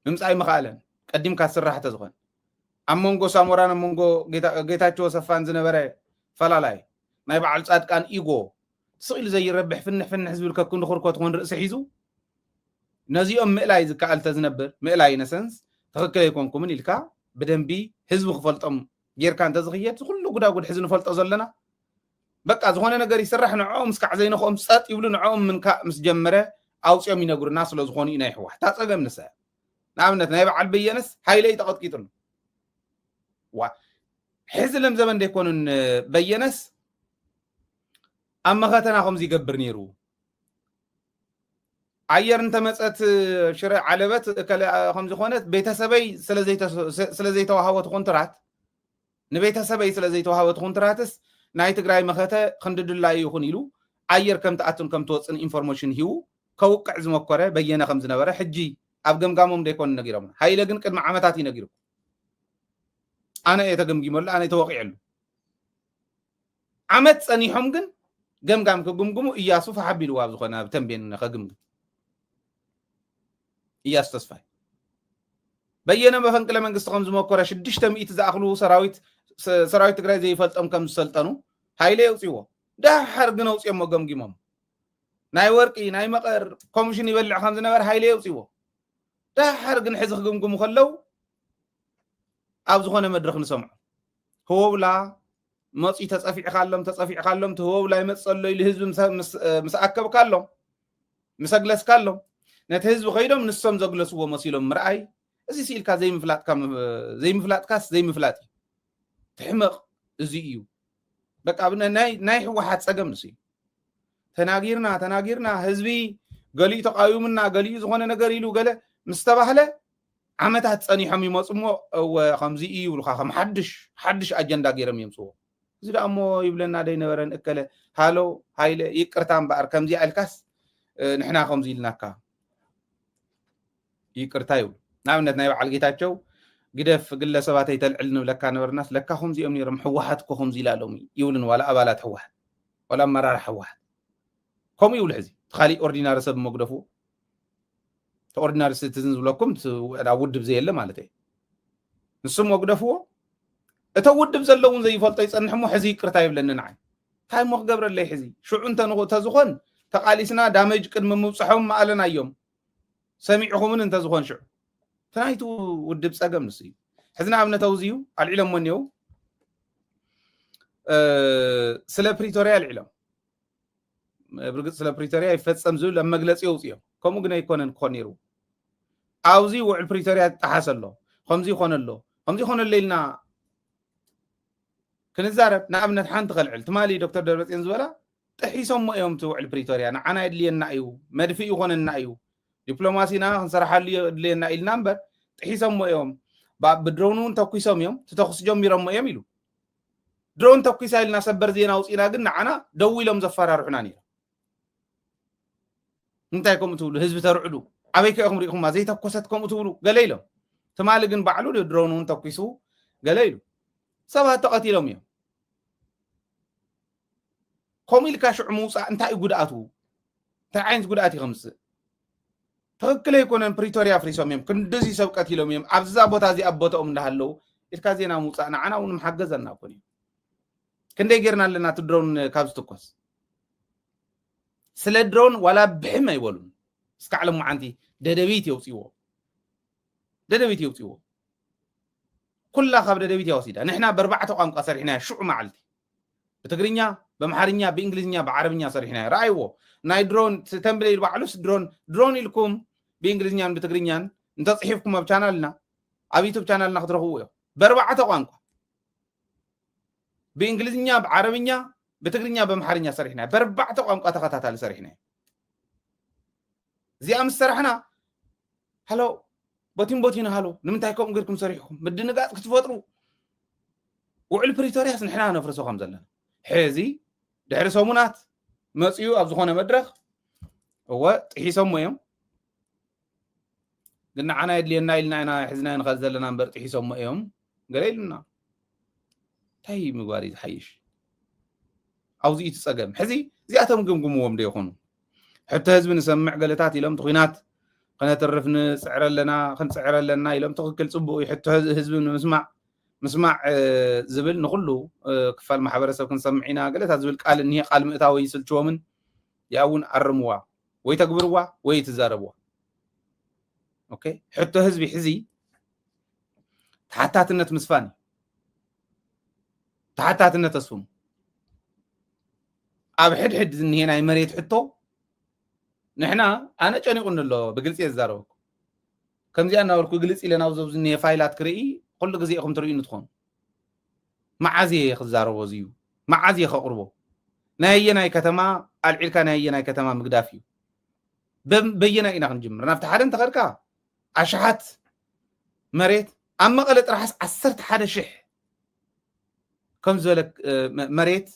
A: ምምፃእ ይምኽኣለን ቀዲምካ ዝስራሕ ተዝኾን ኣብ መንጎ ሳሞራን ኣብ መንጎ ጌታቸው ሰፋን ዝነበረ ፈላላይ ናይ በዓል ፃድቃን ኢጎ ስኢሉ ዘይረብሕ ፍንሕ ዝብል ከኩን ክርኮት ኾን ርእሲ ሒዙ ነዚኦም ምእላይ ዝከኣል ተዝነብር ምእላይ ነሰንስ ትኽክል ኣይኮንኩምን ኢልካ ብደንቢ ህዝቢ ክፈልጦም ጌርካ እንተዝኽየድ ኩሉ ጉዳጉድ ሕዚ ንፈልጦ ዘለና በቃ ዝኾነ ነገር ይስራሕ ንዕኦም ምስካዕ ዘይንኽኦም ፀጥ ይብሉ ንዕኦም ምንካእ ምስ ጀመረ ኣውፅኦም ይነግሩና ስለ ዝኾኑ እዩ ናይ ሕወሓት ታፀገም ንሳ ንኣብነት ናይ በዓል በየነስ ሃይለይ ተቐጥቂጡሉ ሕዚ ለም ዘመን ደይኮኑን በየነስ ኣብ መኸተና ከምዚ ይገብር ነይሩ عير انت مسأت شرع علبت خمس خونات بيتسبي سلزي توهاوت كونترات نبيتسبي سلزي توهاوت كونتراتس ناي تግራይ مخته خنددላይ ይኹን ኢሉ عير كم تأتون كم توصن انفورميشن هيو كوقع زمكره بينه خمس نبره حجي ኣብ ገምጋሞም ደይኮን ነጊሮም ሃይለ ግን ቅድሚ ዓመታት ይነጊሩ ኣነ የተገምጊመሉ ኣነ ተወቂዕሉ ዓመት ጸኒሖም ግን ገምጋም ከግምግሙ ኢያሱ ፈሓቢሉ ኣብ ዝኾነ ኣብ ተንቤን ከግምግም ኢያሱ ተስፋይ በየነ መፈንቅለ መንግስት ከም ዝመከረ 600 ዝኣኽሉ ሰራዊት ትግራይ ዘይፈልጦም ከም ዝሰልጠኑ ሃይለ የውፅዎ ዳሓር ግን ኣውፅኦም ገምጊሞም ናይ ወርቂ ናይ መቐር ኮሚሽን ይበልዕ ከም ዝነበረ ሃይለ የውፅዎ ዳሓር ግን ሕዚ ክግምግሙ ከለው ኣብ ዝኾነ መድረክ ንሰምዑ ህወብላ መፂ ተጸፊዕካሎም ህወብላ ይመጸሎ ኢሉ ህዝቢ ምስኣከብካሎም ምሰግለስካሎም ነቲ ህዝቢ ከይዶም ንሶም ዘግለስዎ መሲሎም ምርኣይ እዚ ሲልካ ዘይምፍላጥካስ ዘይምፍላጥ ትሕመቕ እዚ እዩ በቃ ናይ ሕወሓት ፀገም ንሱ ተናጊርና ህዝቢ ገሊኡ ተቃዊሙና ገሊኡ ዝኾነ ነገር ኢሉ ገለ مستباهله عمتها تصنيحهم يمصمو خمزي يبلخا خم حدش اجندا غيرم يمصو زي دامو يبلنا داي نبرن اكله هالو هايله يقرتان بار كمزي الكاس نحنا خمزي لناكا يقرتا يول نابنت ناي بعل ጌታቸው ግደፍ ግለሰባት ይተልዕልን ለካ ነበርናስ ለካ خمزيኦም ነይሮም ሕወሓት ኮ خمزي ላሎም ይውልን ዋላ አባላት ሕወሓት ዋላ መራር ሕወሓት ኮም ይውል ሕዚ ተኻሊ ኦርዲናሪ ሰብ መግደፉ ordinary citizens ዝብለኩም ውድብ ዘየለ ማለት እዩ ንስም ወግደፍዎ እተ ውድብ ዘለውን ዘይፈልጦ ይጸንሕሞ ሕዚ ይቅርታ ይብለኒ ንዓይ ታይ ሞ ክገብረለይ ሕዚ ሽዑ እንተዝኾን ተቃሊስና ዳሜጅ ቅድሚ ምብፅሖም ማኣለናዮም ሰሚዕኹምን እንተዝኾን ሽዑ ተናይቱ ውድብ ፀገም ንስ እዩ ሕዚ ንኣብነት ኣውዝዩ ኣልዒሎም ወኔው ስለ ፕሪቶሪያ ኣልዒሎም ብርግፅ ስለ ፕሪቶሪያ ይፈፀም ዝብል ኣብ መግለፂ የውፅዮም ከምኡ ግን ኣይኮነን ክኾን ነይሩ ኣብዚ ውዕል ፕሪቶሪያ ተሓሰሎ ከምዚ ይኾነሎ ኢልና ክንዛረብ ንኣብነት ሓንቲ ከልዕል ትማሊ ዶክተር ደብረፅዮን ዝበላ ጥሒሶም እዮም እቲ ውዕል ፕሪቶሪያ ንዓና የድልየና እዩ መድፊእ ይኾነና እዩ ዲፕሎማሲና ክንሰርሓሉ የድልየና ኢልና እምበር ጥሒሶም እዮም ብድሮን እውን ተኩሶም እዮም ተተኩስ ጀሚሮም እዮም ኢሉ ድሮን ተኩሳ ኢልና ሰበር ዜና ውፅኢና ግን ንዓና ደው ኢሎም ዘፈራርሑና ነይሮም እንታይ ከምኡ ትብሉ ህዝቢ ተርዕዱ ኣበይ ከኢኹም ሪኢኹማ ዘይተኮሰት ከምኡ ትብሉ ገለ ኢሎም ትማሊ ግን ባዕሉ ድሮን እውን ተኩሱ ገለ ኢሉ ሰባት ተቐቲሎም እዮም ከምኡ ኢልካ ሽዑ ምውፃእ እንታይ እዩ ጉድኣቱ እንታይ ዓይነት ጉድኣት ይኸምፅእ ትክክል ኣይኮነን ፕሪቶሪያ ፍሪሶም እዮም ክንድዚ ሰብ ቀቲሎም እዮም ኣብዛ ቦታ እዚ ኣብ ቦታኦም እንዳሃለው ኢልካ ዜና ምውፃእ ንዓና እውን ምሓገዘና ኮን እዩ ክንደይ ጌርና ኣለና እቲ ድሮን ካብ ዝትኮስ ስለ ድሮን ዋላ ብሕም ኣይበሉን እስካዕ ሎማዓንቲ ደደቢት የውፅዎ ኩላ ካብ ደደቢት የወሲዳ ንሕና በርባዕተ ቋንቋ ሰሪሕና ሽዑ መዓልቲ ብትግርኛ በአማርኛ በእንግሊዝኛ በዓረብኛ ሰሪሕና ራእይዎ ናይ ድሮን ተንብለ ባዕሉስ ድሮን ኢልኩም በእንግሊዝኛን በትግርኛን እንተጽሒፍኩም ኣብ ቻናልና ኣብ ዩቲዩብ ቻናልና ክትረኽቡ እዮም በርባዕተ ቋንቋ በእንግሊዝኛ በዓረብኛ በትግርኛ በአማርኛ ሰሪሕና በርባዕተ ቋንቋ ተኸታታሊ ሰሪሕና እዚኣ ምስ ሰራሕና ሃሎ ቦቲና ሃሎ ንምንታይ ከምኡ ጌርኩም ሰሪሕኩም ምድንጋፅ ክትፈጥሩ ውዕል ፕሪቶሪያስ ንሕና ነፍርሶ ከም ዘለና ሕዚ ድሕሪ ሰሙናት መፅዩ ኣብ ዝኾነ መድረክ እወ ጥሒሶሞ እዮም ግን ንዓና የድልየና ኢልና ኢና ሕዝና ንኽእል ዘለና እምበር ጥሒሶሞ እዮም ገለ ኢሉና እንታይ ምግባር እዩ ዝሓይሽ ኣብዚ እዩ ትፀገም ሕዚ እዚኣቶም ግምግምዎም ዶ ይኾኑ ሕቶ ህዝቢ ንሰምዕ ገለታት ኢሎም ትኩናት ከነተርፍ ክንፅዕር ኣለና ኢሎም ትክክል ፅቡቅ እዩ ሕቶ ህዝቢ ምስማዕ ዝብል ንኩሉ ክፋል ማሕበረሰብ ክንሰምዕ ኢና ገለታት ዝብል ቃል እኒሄ ቃል ምእታዊ ይስልችዎምን ያ እውን ኣርምዋ ወይ ተግብርዋ ወይ ትዛረብዋ ኦኬ ሕቶ ህዝቢ ሕዚ ተሓታትነት ምስፋን ተሓታትነት ተስፉ ኣብ ሕድሕድ ዝኒሄ ናይ መሬት ሕቶ ንሕና ኣነ ጨኒቁን ኣሎ ብግልፂ የዛረበኩ ከምዚኣ እናበልኩ ግልፂ ኢለና ኣብዚ ዝኒሄ ፋይላት ክርኢ ኩሉ ግዜ ኢኹም ትርእዩ ንትኾኑ መዓዝየ ክዛረቦ እዚዩ መዓዝየ ከቕርቦ ናይ ኣየናይ ከተማ ኣልዒልካ ናይ ኣየናይ ከተማ ምግዳፍ እዩ بينا إنا خنجمر نافت حدا تخركا أشحات مريت أما قلت راح عسرت حدا شح كم زولك مريت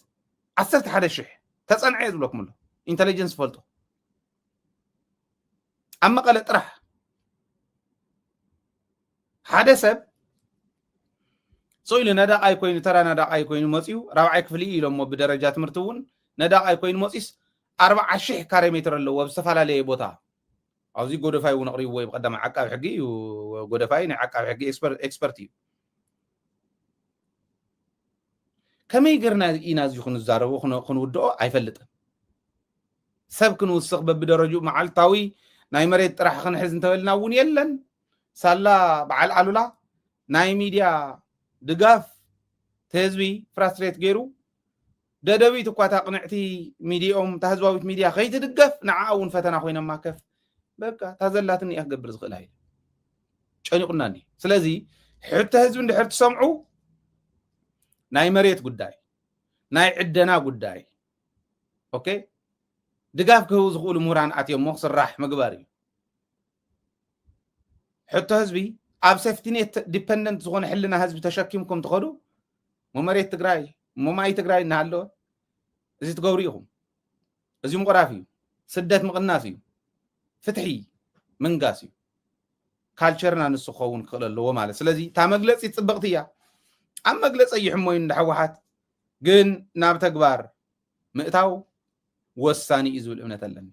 A: عسرت حدا شح تصنع عيد لكم له انتليجنس فولتو أما قلت راح حدا سب صويل ندا أي كوين ترى ندا أي كوين مصيو رابعك فلي لما بدرجات مرتون ندا أي كوين مصيس 4 شح كاريمتر اللي هو بسفالة لي بوتا عاوزي غودفاي ونقري وي بقدم عقاب حقي وغودفاي عقاب حقي اكسبرتي كمي غيرنا يناز يكون زارو خن ودو ايفلط سب كنوسخ ببدرجو معلطاوي ناي مريت طرح خنحز انتبلنا ون يلن سالا بعل علولا ناي ميديا دغاف تهزبي فرستريت غيرو ددبي تقاتا قنعتي ميديوم تهزواويت ميديا خيت دغف نعاون فتنا خوينا ماكف بقى تازلاتني اخبر زغل هاي ጨኒቁናኒ ስለዚ ሕርተ ህዝብ እንድሕር ትሰምዑ ናይ መሬት ጉዳይ ናይ ዕደና ጉዳይ ኦኬ ድጋፍ ክህቡ ዝኽእሉ ምሁራን ኣትዮም ክስራሕ ምግባር እዩ ሕርተ ህዝቢ ኣብ ሴፍቲኔት ዲፔንደንት ዝኾነ ሕልና ህዝቢ ተሸኪምኩም ትኸዱ መሬት ትግራይ ማይ ትግራይ እናሃሎ እዚ ትገብሩ ኢኹም እዚ ምቑራፍ እዩ ስደት ምቕናስ እዩ ፍትሒ منقاس እዩ ካልቸርና ንሱ ኸውን ክእል ኣለዎ ማለት ስለዚ ታ መግለፂ ጽብቕቲ እያ ኣብ መግለፂ ይሕሞይ እንዳሕወሓት ግን ናብ ተግባር ምእታው ወሳኒ እዩ ዝብል እምነት ኣለኒ